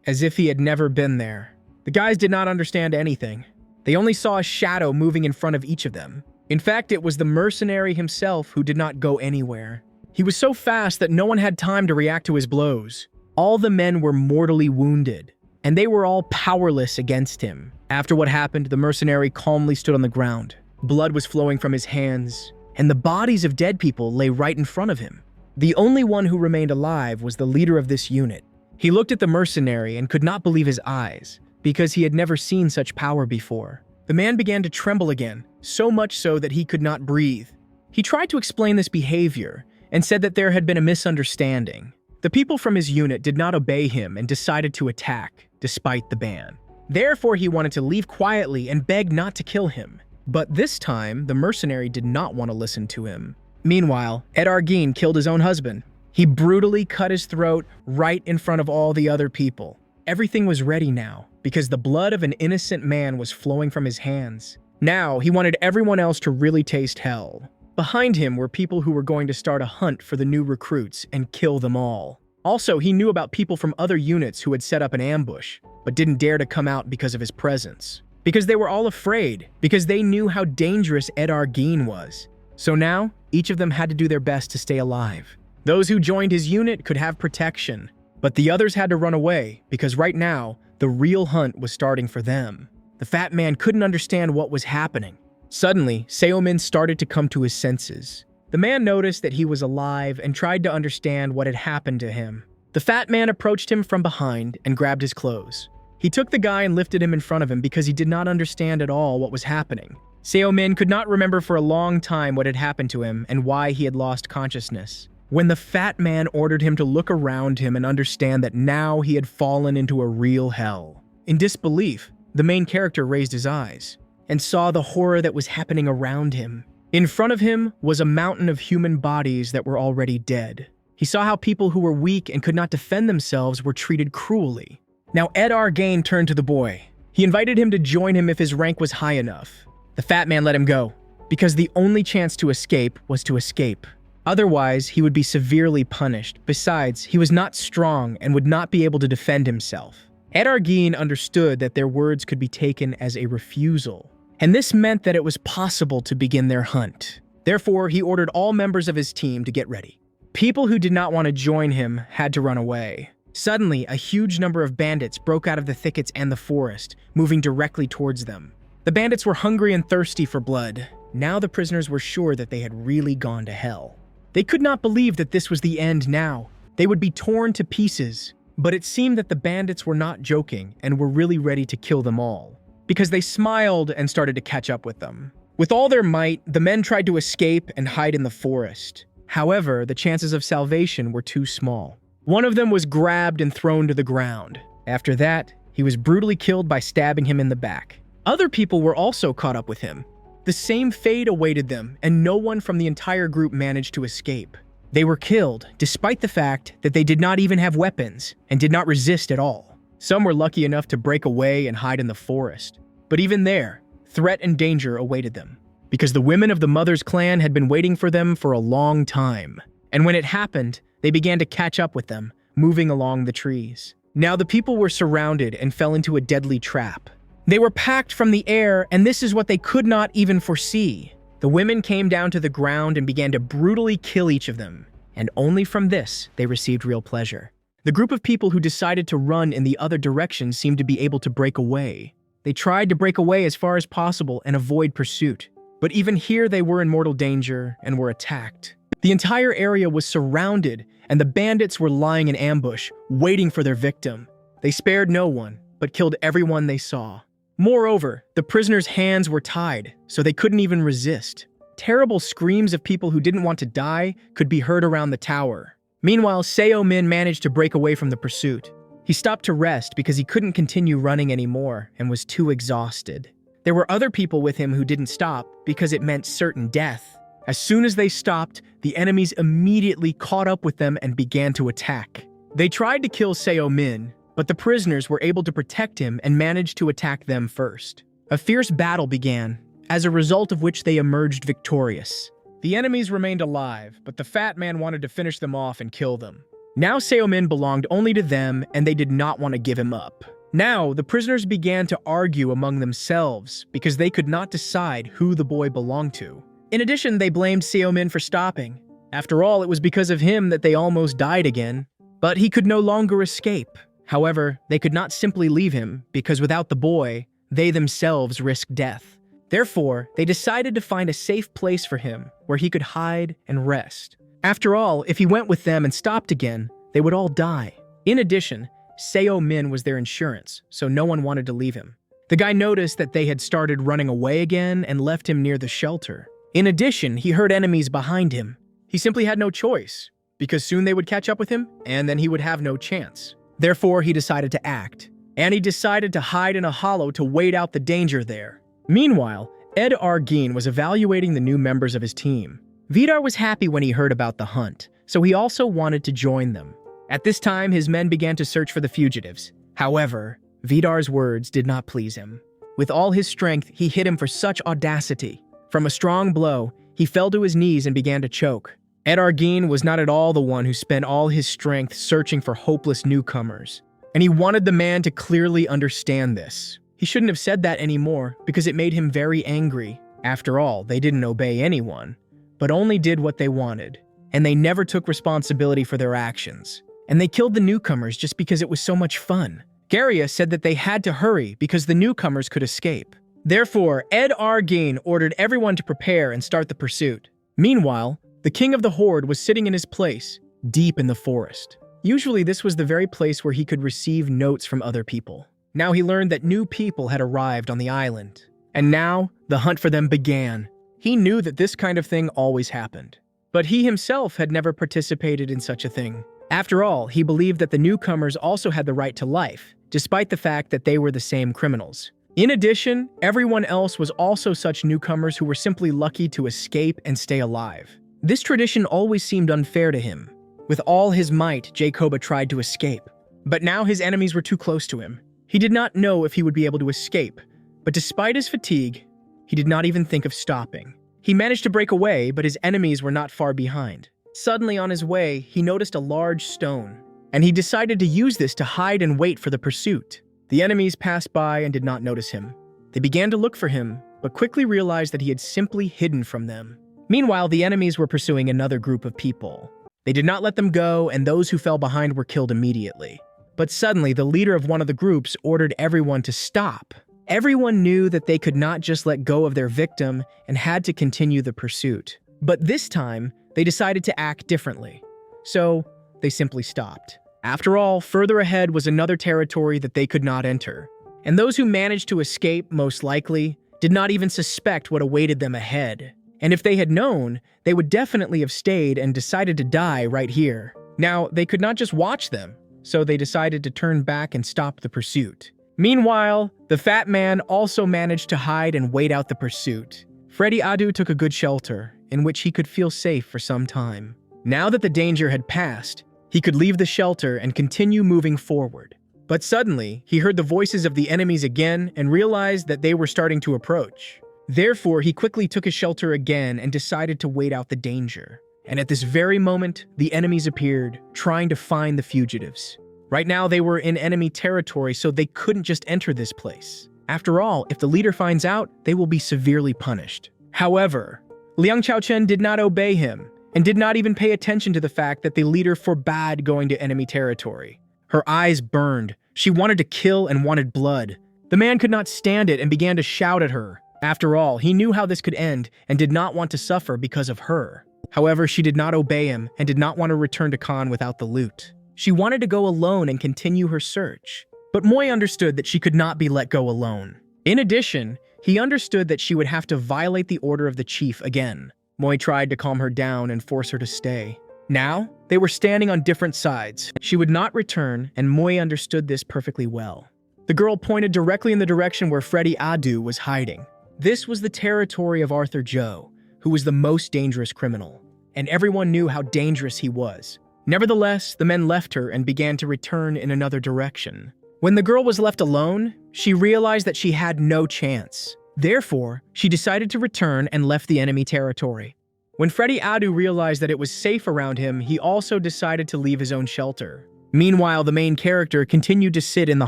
as if he had never been there. The guys did not understand anything. They only saw a shadow moving in front of each of them. In fact, it was the mercenary himself who did not go anywhere. He was so fast that no one had time to react to his blows. All the men were mortally wounded, and they were all powerless against him. After what happened, the mercenary calmly stood on the ground. Blood was flowing from his hands, and the bodies of dead people lay right in front of him. The only one who remained alive was the leader of this unit. He looked at the mercenary and could not believe his eyes, because he had never seen such power before. The man began to tremble again, so much so that he could not breathe. He tried to explain this behavior and said that there had been a misunderstanding. The people from his unit did not obey him and decided to attack, despite the ban. Therefore, he wanted to leave quietly and beg not to kill him. But this time, the mercenary did not want to listen to him. Meanwhile, Arine killed his own husband. He brutally cut his throat right in front of all the other people. Everything was ready now, because the blood of an innocent man was flowing from his hands. Now, he wanted everyone else to really taste hell. Behind him were people who were going to start a hunt for the new recruits and kill them all. Also, he knew about people from other units who had set up an ambush, but didn't dare to come out because of his presence. Because they were all afraid, because they knew how dangerous Arine was. So now, each of them had to do their best to stay alive. Those who joined his unit could have protection, but the others had to run away because right now, the real hunt was starting for them. The fat man couldn't understand what was happening. Suddenly, Semen started to come to his senses. The man noticed that he was alive and tried to understand what had happened to him. The fat man approached him from behind and grabbed his clothes. He took the guy and lifted him in front of him because he did not understand at all what was happening. Semen could not remember for a long time what had happened to him and why he had lost consciousness. When the fat man ordered him to look around him and understand that now he had fallen into a real hell. In disbelief, the main character raised his eyes and saw the horror that was happening around him. In front of him was a mountain of human bodies that were already dead. He saw how people who were weak and could not defend themselves were treated cruelly. Now Arine turned to the boy. He invited him to join him if his rank was high enough. The fat man let him go, because the only chance to escape was to escape. Otherwise, he would be severely punished. Besides, he was not strong and would not be able to defend himself. Arine understood that their words could be taken as a refusal, and this meant that it was possible to begin their hunt. Therefore, he ordered all members of his team to get ready. People who did not want to join him had to run away. Suddenly, a huge number of bandits broke out of the thickets and the forest, moving directly towards them. The bandits were hungry and thirsty for blood. Now the prisoners were sure that they had really gone to hell. They could not believe that this was the end now. They would be torn to pieces. But it seemed that the bandits were not joking and were really ready to kill them all, because they smiled and started to catch up with them. With all their might, the men tried to escape and hide in the forest. However, the chances of salvation were too small. One of them was grabbed and thrown to the ground. After that, he was brutally killed by stabbing him in the back. Other people were also caught up with him. The same fate awaited them, and no one from the entire group managed to escape. They were killed, despite the fact that they did not even have weapons and did not resist at all. Some were lucky enough to break away and hide in the forest. But even there, threat and danger awaited them, because the women of the Mother's clan had been waiting for them for a long time. And when it happened, they began to catch up with them, moving along the trees. Now the people were surrounded and fell into a deadly trap. They were packed from the air, and this is what they could not even foresee. The women came down to the ground and began to brutally kill each of them, and only from this they received real pleasure. The group of people who decided to run in the other direction seemed to be able to break away. They tried to break away as far as possible and avoid pursuit. But even here they were in mortal danger and were attacked. The entire area was surrounded, and the bandits were lying in ambush, waiting for their victim. They spared no one, but killed everyone they saw. Moreover, the prisoners' hands were tied, so they couldn't even resist. Terrible screams of people who didn't want to die could be heard around the tower. Meanwhile, Semen managed to break away from the pursuit. He stopped to rest because he couldn't continue running anymore and was too exhausted. There were other people with him who didn't stop because it meant certain death. As soon as they stopped, the enemies immediately caught up with them and began to attack. They tried to kill Semen, but the prisoners were able to protect him and managed to attack them first. A fierce battle began, as a result of which they emerged victorious. The enemies remained alive, but the fat man wanted to finish them off and kill them. Now Semen belonged only to them, and they did not want to give him up. Now, the prisoners began to argue among themselves because they could not decide who the boy belonged to. In addition, they blamed Semen for stopping. After all, it was because of him that they almost died again. But he could no longer escape. However, they could not simply leave him because without the boy, they themselves risked death. Therefore, they decided to find a safe place for him where he could hide and rest. After all, if he went with them and stopped again, they would all die. In addition, Semen was their insurance, so no one wanted to leave him. The guy noticed that they had started running away again and left him near the shelter. In addition, he heard enemies behind him. He simply had no choice, because soon they would catch up with him, and then he would have no chance. Therefore, he decided to act. And he decided to hide in a hollow to wait out the danger there. Meanwhile, Arine was evaluating the new members of his team. Vidar was happy when he heard about the hunt, so he also wanted to join them. At this time, his men began to search for the fugitives. However, Vidar's words did not please him. With all his strength, he hit him for such audacity. From a strong blow, he fell to his knees and began to choke. Arine was not at all the one who spent all his strength searching for hopeless newcomers. And he wanted the man to clearly understand this. He shouldn't have said that anymore because it made him very angry. After all, they didn't obey anyone, but only did what they wanted. And they never took responsibility for their actions. And they killed the newcomers just because it was so much fun. Garia said that they had to hurry because the newcomers could escape. Therefore, Arine ordered everyone to prepare and start the pursuit. Meanwhile, the king of the horde was sitting in his place, deep in the forest. Usually this was the very place where he could receive notes from other people. Now he learned that new people had arrived on the island. And now, the hunt for them began. He knew that this kind of thing always happened. But he himself had never participated in such a thing. After all, he believed that the newcomers also had the right to life, despite the fact that they were the same criminals. In addition, everyone else was also such newcomers who were simply lucky to escape and stay alive. This tradition always seemed unfair to him. With all his might, Jacoba tried to escape. But now his enemies were too close to him. He did not know if he would be able to escape, but despite his fatigue, he did not even think of stopping. He managed to break away, but his enemies were not far behind. Suddenly on his way, he noticed a large stone, and he decided to use this to hide and wait for the pursuit. The enemies passed by and did not notice him. They began to look for him, but quickly realized that he had simply hidden from them. Meanwhile, the enemies were pursuing another group of people. They did not let them go, and those who fell behind were killed immediately. But suddenly, the leader of one of the groups ordered everyone to stop. Everyone knew that they could not just let go of their victim and had to continue the pursuit. But this time, they decided to act differently. So, they simply stopped. After all, further ahead was another territory that they could not enter. And those who managed to escape, most likely, did not even suspect what awaited them ahead. And if they had known, they would definitely have stayed and decided to die right here. Now, they could not just watch them, so they decided to turn back and stop the pursuit. Meanwhile, the fat man also managed to hide and wait out the pursuit. Freddy took a good shelter, in which he could feel safe for some time. Now that the danger had passed, he could leave the shelter and continue moving forward. But suddenly, he heard the voices of the enemies again and realized that they were starting to approach. Therefore, he quickly took his shelter again and decided to wait out the danger. And at this very moment, the enemies appeared, trying to find the fugitives. Right now, they were in enemy territory, so they couldn't just enter this place. After all, if the leader finds out, they will be severely punished. However, Liang Chaochen did not obey him, and did not even pay attention to the fact that the leader forbade going to enemy territory. Her eyes burned. She wanted to kill and wanted blood. The man could not stand it and began to shout at her. After all, he knew how this could end and did not want to suffer because of her. However, she did not obey him and did not want to return to Khan without the loot. She wanted to go alone and continue her search. But Moi understood that she could not be let go alone. In addition, he understood that she would have to violate the order of the chief again. Moi tried to calm her down and force her to stay. Now, they were standing on different sides. She would not return, and Moi understood this perfectly well. The girl pointed directly in the direction where Freddy Adu was hiding. This was the territory of Arthur Joe, who was the most dangerous criminal, and everyone knew how dangerous he was. Nevertheless, the men left her and began to return in another direction. When the girl was left alone, she realized that she had no chance. Therefore, she decided to return and left the enemy territory. When Freddy Adu realized that it was safe around him, he also decided to leave his own shelter. Meanwhile, the main character continued to sit in the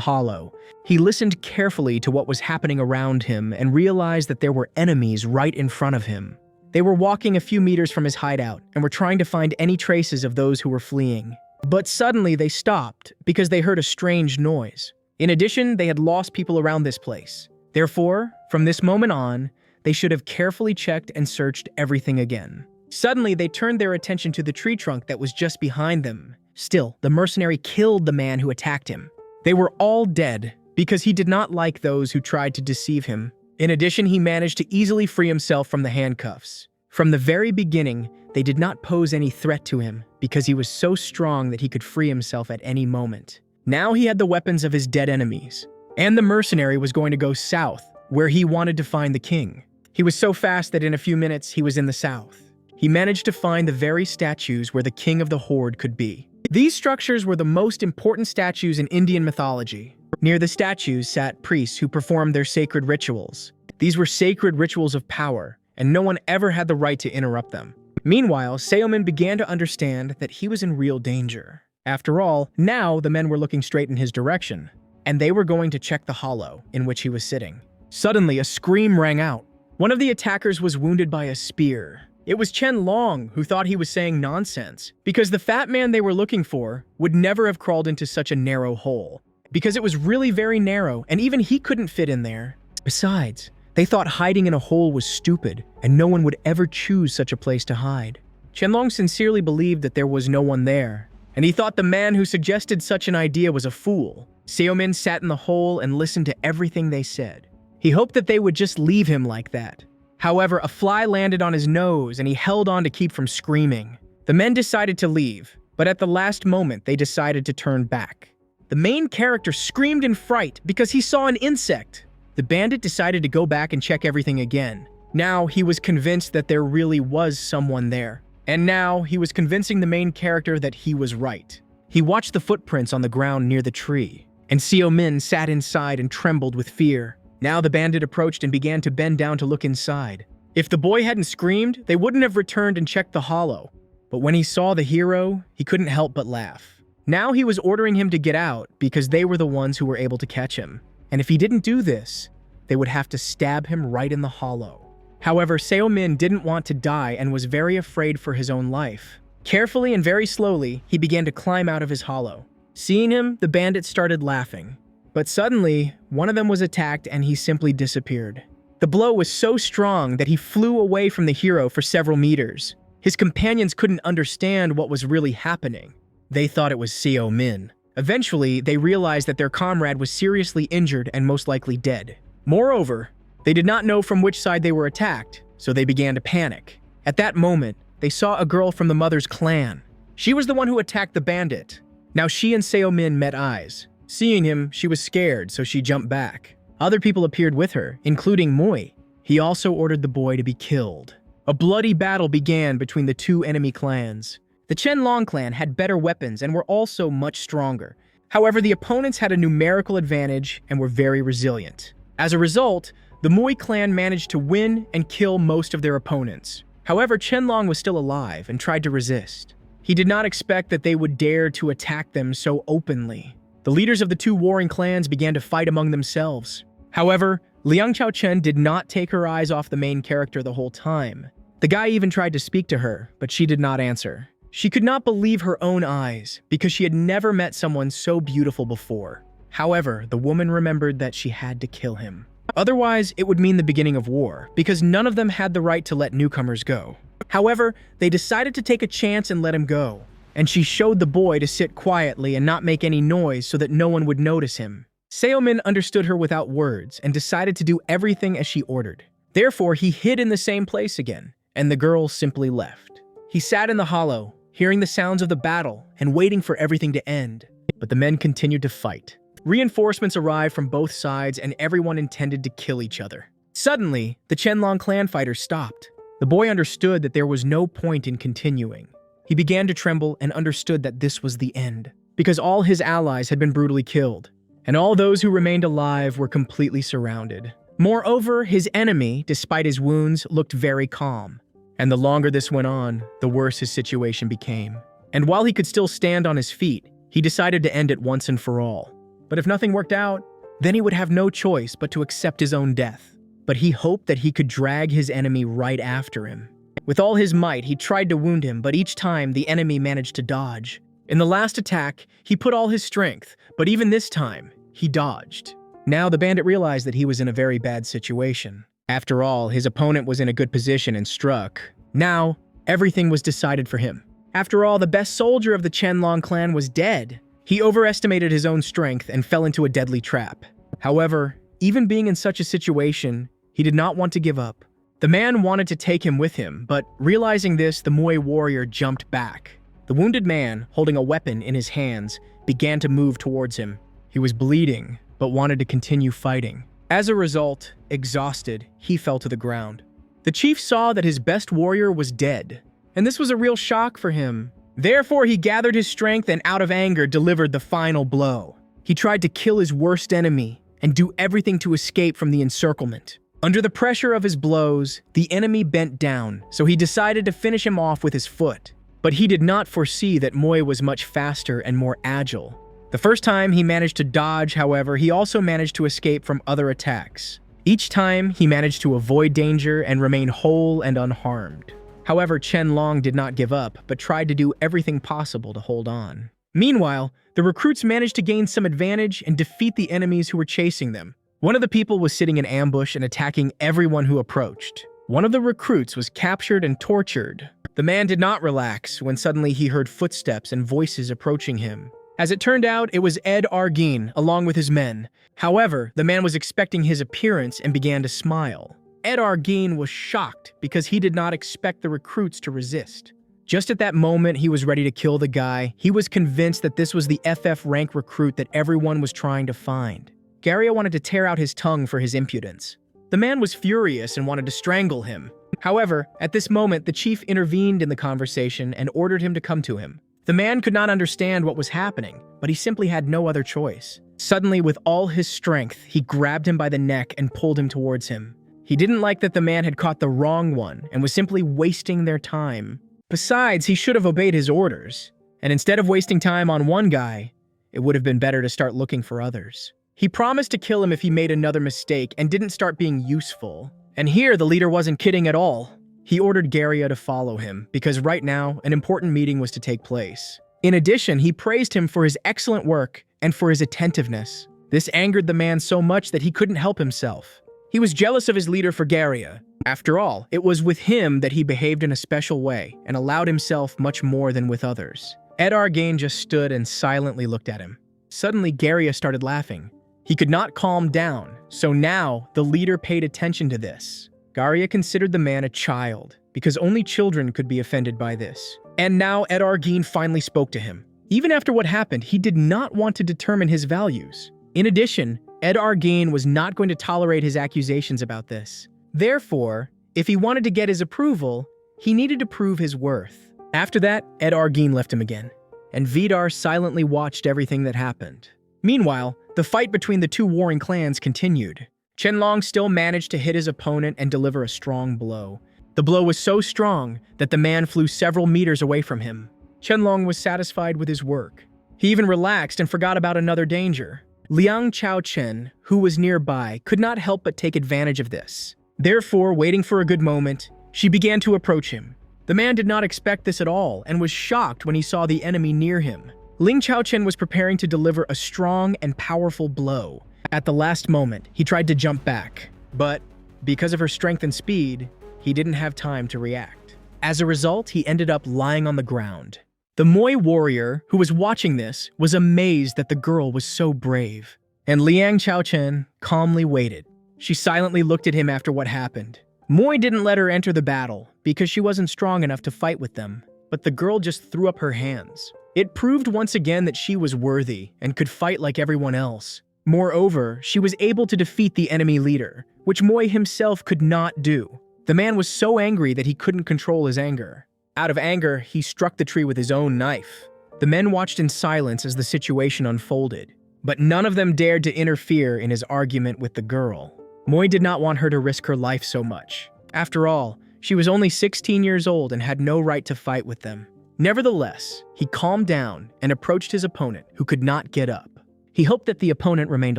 hollow. He listened carefully to what was happening around him and realized that there were enemies right in front of him. They were walking a few meters from his hideout and were trying to find any traces of those who were fleeing. But suddenly they stopped because they heard a strange noise. In addition, they had lost people around this place. Therefore, from this moment on, they should have carefully checked and searched everything again. Suddenly, they turned their attention to the tree trunk that was just behind them. Still, the mercenary killed the man who attacked him. They were all dead because he did not like those who tried to deceive him. In addition, he managed to easily free himself from the handcuffs. From the very beginning, they did not pose any threat to him because he was so strong that he could free himself at any moment. Now he had the weapons of his dead enemies, and the mercenary was going to go south, where he wanted to find the king. He was so fast that in a few minutes he was in the south. He managed to find the very statues where the king of the horde could be. These structures were the most important statues in Indian mythology. Near the statues sat priests who performed their sacred rituals. These were sacred rituals of power, and no one ever had the right to interrupt them. Meanwhile, Semen began to understand that he was in real danger. After all, now the men were looking straight in his direction, and they were going to check the hollow in which he was sitting. Suddenly, a scream rang out. One of the attackers was wounded by a spear. It was Chenlong, who thought he was saying nonsense, because the fat man they were looking for would never have crawled into such a narrow hole, because it was really very narrow, and even he couldn't fit in there. Besides, they thought hiding in a hole was stupid, and no one would ever choose such a place to hide. Chenlong sincerely believed that there was no one there, and he thought the man who suggested such an idea was a fool. Semen sat in the hole and listened to everything they said. He hoped that they would just leave him like that. However, a fly landed on his nose and he held on to keep from screaming. The men decided to leave, but at the last moment they decided to turn back. The main character screamed in fright because he saw an insect. The bandit decided to go back and check everything again. Now he was convinced that there really was someone there. And now he was convincing the main character that he was right. He watched the footprints on the ground near the tree, and Seomin sat inside and trembled with fear. Now the bandit approached and began to bend down to look inside. If the boy hadn't screamed, they wouldn't have returned and checked the hollow. But when he saw the hero, he couldn't help but laugh. Now he was ordering him to get out because they were the ones who were able to catch him. And if he didn't do this, they would have to stab him right in the hollow. However, Seomin didn't want to die and was very afraid for his own life. Carefully and very slowly, he began to climb out of his hollow. Seeing him, the bandits started laughing. But suddenly, one of them was attacked and he simply disappeared. The blow was so strong that he flew away from the hero for several meters. His companions couldn't understand what was really happening. They thought it was Seomin. Eventually, they realized that their comrade was seriously injured and most likely dead. Moreover, they did not know from which side they were attacked, so they began to panic. At that moment, they saw a girl from the mother's clan. She was the one who attacked the bandit. Now she and Seomin met eyes. Seeing him, she was scared, so she jumped back. Other people appeared with her, including Moi. He also ordered the boy to be killed. A bloody battle began between the two enemy clans. The Chenlong clan had better weapons and were also much stronger. However, the opponents had a numerical advantage and were very resilient. As a result, the Mui clan managed to win and kill most of their opponents. However, Chenlong was still alive and tried to resist. He did not expect that they would dare to attack them so openly. The leaders of the two warring clans began to fight among themselves. However, Liang Chaochen did not take her eyes off the main character the whole time. The guy even tried to speak to her, but she did not answer. She could not believe her own eyes because she had never met someone so beautiful before. However, the woman remembered that she had to kill him. Otherwise, it would mean the beginning of war, because none of them had the right to let newcomers go. However, they decided to take a chance and let him go, and she showed the boy to sit quietly and not make any noise so that no one would notice him. Semen understood her without words and decided to do everything as she ordered. Therefore, he hid in the same place again, and the girl simply left. He sat in the hollow, hearing the sounds of the battle and waiting for everything to end. But the men continued to fight. Reinforcements arrived from both sides and everyone intended to kill each other. Suddenly, the Chenlong clan fighters stopped. The boy understood that there was no point in continuing. He began to tremble and understood that this was the end, because all his allies had been brutally killed, and all those who remained alive were completely surrounded. Moreover, his enemy, despite his wounds, looked very calm. And the longer this went on, the worse his situation became. And while he could still stand on his feet, he decided to end it once and for all. But if nothing worked out, then he would have no choice but to accept his own death. But he hoped that he could drag his enemy right after him. With all his might, he tried to wound him, but each time the enemy managed to dodge. In the last attack, he put all his strength, but even this time, he dodged. Now the bandit realized that he was in a very bad situation. After all, his opponent was in a good position and struck. Now, everything was decided for him. After all, the best soldier of the Chenlong clan was dead. He overestimated his own strength and fell into a deadly trap. However, even being in such a situation, he did not want to give up. The man wanted to take him with him, but realizing this, the Mui warrior jumped back. The wounded man, holding a weapon in his hands, began to move towards him. He was bleeding, but wanted to continue fighting. As a result, exhausted, he fell to the ground. The chief saw that his best warrior was dead, and this was a real shock for him. Therefore, he gathered his strength and out of anger delivered the final blow. He tried to kill his worst enemy and do everything to escape from the encirclement. Under the pressure of his blows, the enemy bent down, so he decided to finish him off with his foot. But he did not foresee that Mui was much faster and more agile. The first time he managed to dodge, however, he also managed to escape from other attacks. Each time, he managed to avoid danger and remain whole and unharmed. However, Chenlong did not give up, but tried to do everything possible to hold on. Meanwhile, the recruits managed to gain some advantage and defeat the enemies who were chasing them. One of the people was sitting in ambush and attacking everyone who approached. One of the recruits was captured and tortured. The man did not relax when suddenly he heard footsteps and voices approaching him. As it turned out, it was Arine along with his men. However, the man was expecting his appearance and began to smile. Arine was shocked because he did not expect the recruits to resist. Just at that moment, he was ready to kill the guy. He was convinced that this was the FF rank recruit that everyone was trying to find. Garia wanted to tear out his tongue for his impudence. The man was furious and wanted to strangle him. However, at this moment, the chief intervened in the conversation and ordered him to come to him. The man could not understand what was happening, but he simply had no other choice. Suddenly, with all his strength, he grabbed him by the neck and pulled him towards him. He didn't like that the man had caught the wrong one and was simply wasting their time. Besides, he should have obeyed his orders. And instead of wasting time on one guy, it would have been better to start looking for others. He promised to kill him if he made another mistake and didn't start being useful. And here, the leader wasn't kidding at all. He ordered Garia to follow him, because right now, an important meeting was to take place. In addition, he praised him for his excellent work and for his attentiveness. This angered the man so much that he couldn't help himself. He was jealous of his leader for Garia. After all, it was with him that he behaved in a special way and allowed himself much more than with others. Arine just stood and silently looked at him. Suddenly, Garia started laughing. He could not calm down, so now the leader paid attention to this. Garia considered the man a child, because only children could be offended by this. And now Arine finally spoke to him. Even after what happened, he did not want to determine his values. In addition, Arine was not going to tolerate his accusations about this. Therefore, if he wanted to get his approval, he needed to prove his worth. After that, Arine left him again. and Vidar silently watched everything that happened. Meanwhile, the fight between the two warring clans continued. Chenlong still managed to hit his opponent and deliver a strong blow. The blow was so strong that the man flew several meters away from him. Chenlong was satisfied with his work. He even relaxed and forgot about another danger. Leang Chen, who was nearby, could not help but take advantage of this. Therefore, waiting for a good moment, she began to approach him. The man did not expect this at all and was shocked when he saw the enemy near him. Leang Chen was preparing to deliver a strong and powerful blow. At the last moment, he tried to jump back, but because of her strength and speed, he didn't have time to react. As a result, he ended up lying on the ground. The Moi warrior, who was watching this, was amazed that the girl was so brave. And Leang Chen calmly waited. She silently looked at him after what happened. Moi didn't let her enter the battle because she wasn't strong enough to fight with them, but the girl just threw up her hands. It proved once again that she was worthy and could fight like everyone else. Moreover, she was able to defeat the enemy leader, which Moi himself could not do. The man was so angry that he couldn't control his anger. Out of anger, he struck the tree with his own knife. The men watched in silence as the situation unfolded, but none of them dared to interfere in his argument with the girl. Moi did not want her to risk her life so much. After all, she was only 16 years old and had no right to fight with them. Nevertheless, he calmed down and approached his opponent, who could not get up. He hoped that the opponent remained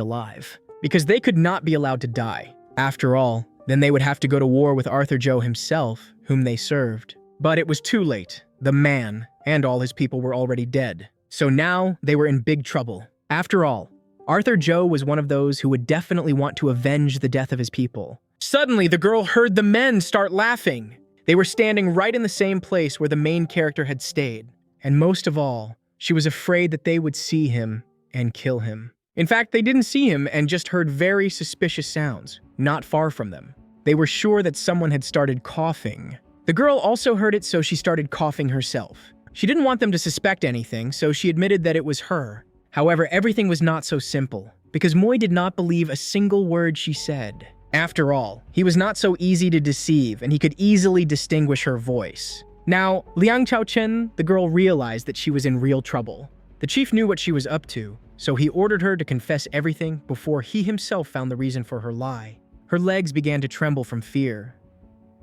alive, because they could not be allowed to die. After all, then they would have to go to war with Arthur Joe himself, whom they served. But it was too late. The man and all his people were already dead. So now they were in big trouble. After all, Arthur Joe was one of those who would definitely want to avenge the death of his people. Suddenly, the girl heard the men start laughing. They were standing right in the same place where the main character had stayed. And most of all, she was afraid that they would see him and kill him. In fact, they didn't see him and just heard very suspicious sounds, not far from them. They were sure that someone had started coughing. The girl also heard it, so she started coughing herself. She didn't want them to suspect anything, so she admitted that it was her. However, everything was not so simple, because Moi did not believe a single word she said. After all, he was not so easy to deceive, and he could easily distinguish her voice. Now, Leang Chen, the girl, realized that she was in real trouble. The chief knew what she was up to, so he ordered her to confess everything before he himself found the reason for her lie. Her legs began to tremble from fear.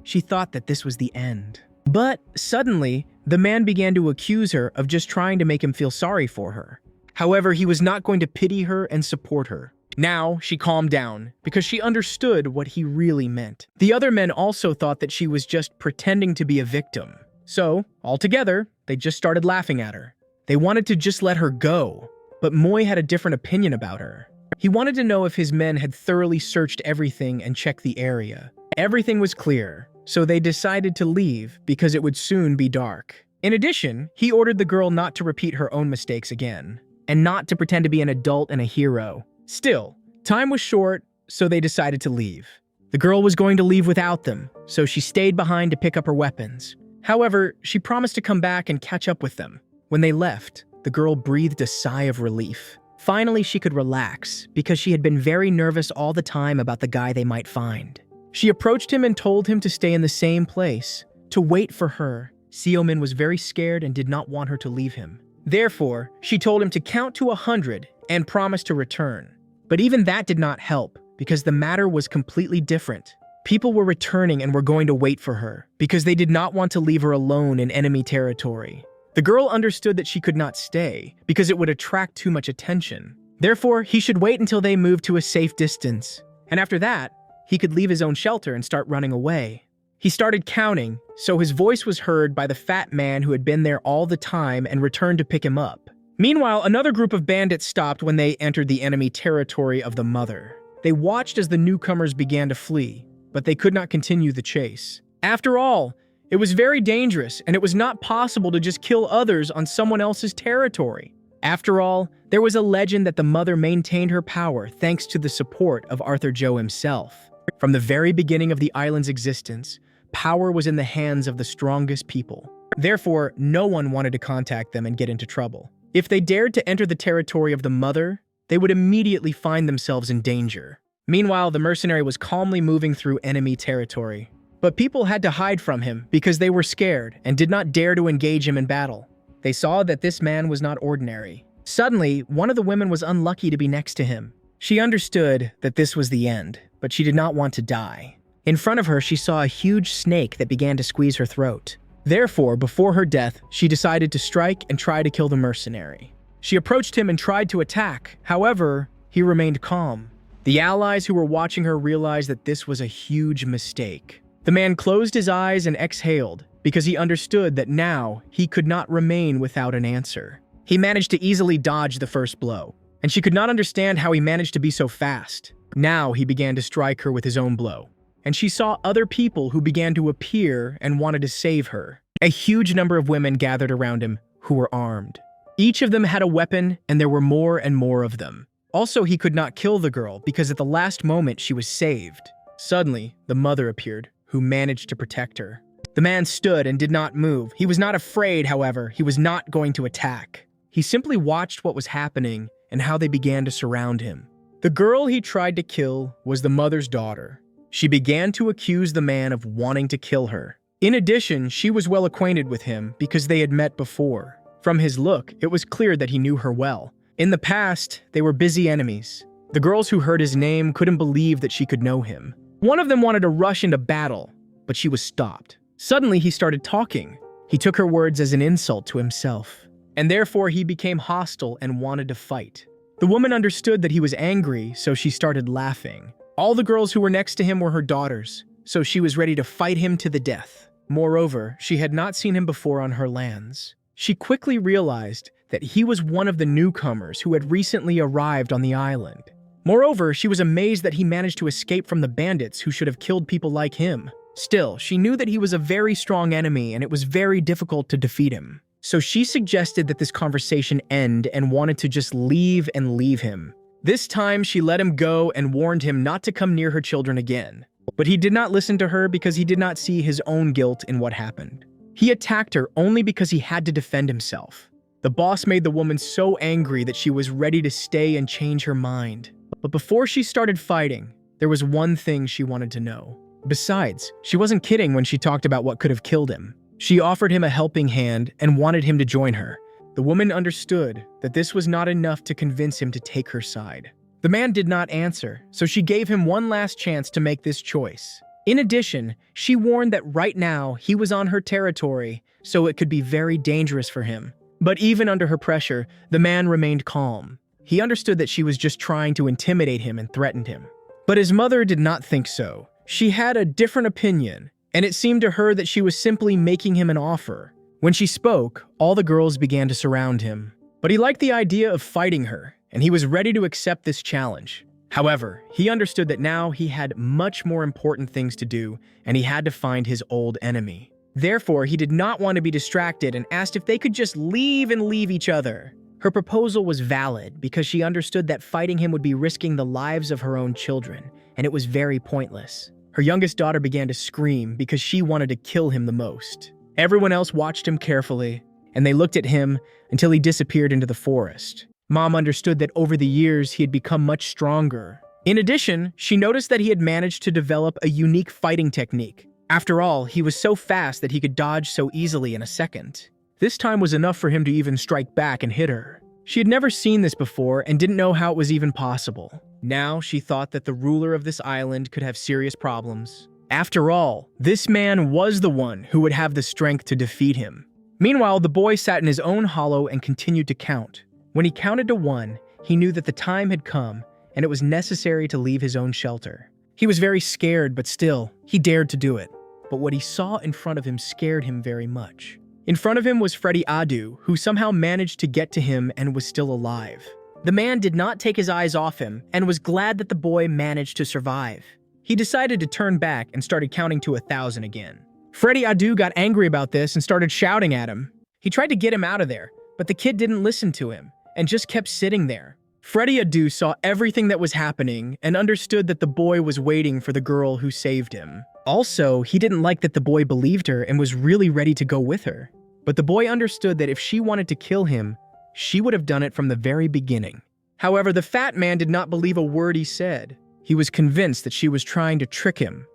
She thought that this was the end. But suddenly, the man began to accuse her of just trying to make him feel sorry for her. However, he was not going to pity her and support her. Now, she calmed down, because she understood what he really meant. The other men also thought that she was just pretending to be a victim. So, altogether, they just started laughing at her. They wanted to just let her go, but Moi had a different opinion about her. He wanted to know if his men had thoroughly searched everything and checked the area. Everything was clear, so they decided to leave because it would soon be dark. In addition, he ordered the girl not to repeat her own mistakes again, and not to pretend to be an adult and a hero. Still, time was short, so they decided to leave. The girl was going to leave without them, so she stayed behind to pick up her weapons. However, she promised to come back and catch up with them. When they left, the girl breathed a sigh of relief. Finally, she could relax, because she had been very nervous all the time about the guy they might find. She approached him and told him to stay in the same place, to wait for her. Semen was very scared and did not want her to leave him. Therefore, she told him to count to 100 and promise to return. But even that did not help, because the matter was completely different. People were returning and were going to wait for her, because they did not want to leave her alone in enemy territory. The girl understood that she could not stay, because it would attract too much attention. Therefore, he should wait until they moved to a safe distance. And after that, he could leave his own shelter and start running away. He started counting, so his voice was heard by the fat man who had been there all the time and returned to pick him up. Meanwhile, another group of bandits stopped when they entered the enemy territory of the mother. They watched as the newcomers began to flee, but they could not continue the chase. After all, it was very dangerous, and it was not possible to just kill others on someone else's territory. After all, there was a legend that the mother maintained her power thanks to the support of Arthur Joe himself. From the very beginning of the island's existence, power was in the hands of the strongest people. Therefore, no one wanted to contact them and get into trouble. If they dared to enter the territory of the mother, they would immediately find themselves in danger. Meanwhile, the mercenary was calmly moving through enemy territory. But people had to hide from him because they were scared and did not dare to engage him in battle. They saw that this man was not ordinary. Suddenly, one of the women was unlucky to be next to him. She understood that this was the end, but she did not want to die. In front of her, she saw a huge snake that began to squeeze her throat. Therefore, before her death, she decided to strike and try to kill the mercenary. She approached him and tried to attack. However, he remained calm. The allies who were watching her realized that this was a huge mistake. The man closed his eyes and exhaled because he understood that now he could not remain without an answer. He managed to easily dodge the first blow, and she could not understand how he managed to be so fast. Now he began to strike her with his own blow, and she saw other people who began to appear and wanted to save her. A huge number of women gathered around him who were armed. Each of them had a weapon, and there were more and more of them. Also, he could not kill the girl because at the last moment she was saved. Suddenly, the mother appeared, who managed to protect her. The man stood and did not move. He was not afraid, however. He was not going to attack. He simply watched what was happening and how they began to surround him. The girl he tried to kill was the mother's daughter. She began to accuse the man of wanting to kill her. In addition, she was well acquainted with him because they had met before. From his look, it was clear that he knew her well. In the past, they were busy enemies. The girls who heard his name couldn't believe that she could know him. One of them wanted to rush into battle, but she was stopped. Suddenly, he started talking. He took her words as an insult to himself, and therefore he became hostile and wanted to fight. The woman understood that he was angry, so she started laughing. All the girls who were next to him were her daughters, so she was ready to fight him to the death. Moreover, she had not seen him before on her lands. She quickly realized that he was one of the newcomers who had recently arrived on the island. Moreover, she was amazed that he managed to escape from the bandits who should have killed people like him. Still, she knew that he was a very strong enemy and it was very difficult to defeat him. So she suggested that this conversation end and wanted to just leave him. This time, she let him go and warned him not to come near her children again. But he did not listen to her because he did not see his own guilt in what happened. He attacked her only because he had to defend himself. The boss made the woman so angry that she was ready to stay and change her mind. But before she started fighting, there was one thing she wanted to know. Besides, she wasn't kidding when she talked about what could have killed him. She offered him a helping hand and wanted him to join her. The woman understood that this was not enough to convince him to take her side. The man did not answer, so she gave him one last chance to make this choice. In addition, she warned that right now he was on her territory, so it could be very dangerous for him. But even under her pressure, the man remained calm. He understood that she was just trying to intimidate him and threatened him. But his mother did not think so. She had a different opinion, and it seemed to her that she was simply making him an offer. When she spoke, all the girls began to surround him. But he liked the idea of fighting her, and he was ready to accept this challenge. However, he understood that now he had much more important things to do, and he had to find his old enemy. Therefore, he did not want to be distracted and asked if they could just leave each other. Her proposal was valid because she understood that fighting him would be risking the lives of her own children, and it was very pointless. Her youngest daughter began to scream because she wanted to kill him the most. Everyone else watched him carefully, and they looked at him until he disappeared into the forest. Mom understood that over the years he had become much stronger. In addition, she noticed that he had managed to develop a unique fighting technique. After all, he was so fast that he could dodge so easily in a second. This time was enough for him to even strike back and hit her. She had never seen this before and didn't know how it was even possible. Now she thought that the ruler of this island could have serious problems. After all, this man was the one who would have the strength to defeat him. Meanwhile, the boy sat in his own hollow and continued to count. When he counted to 1, he knew that the time had come and it was necessary to leave his own shelter. He was very scared, but still, he dared to do it. But what he saw in front of him scared him very much. In front of him was Freddy Adu, who somehow managed to get to him and was still alive. The man did not take his eyes off him and was glad that the boy managed to survive. He decided to turn back and started counting to 1,000 again. Freddy Adu got angry about this and started shouting at him. He tried to get him out of there, but the kid didn't listen to him and just kept sitting there. Freddy Adu saw everything that was happening and understood that the boy was waiting for the girl who saved him. Also, he didn't like that the boy believed her and was really ready to go with her. But the boy understood that if she wanted to kill him, she would have done it from the very beginning. However, the fat man did not believe a word he said. He was convinced that she was trying to trick him,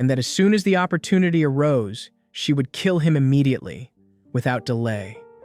and that as soon as the opportunity arose, she would kill him immediately, without delay.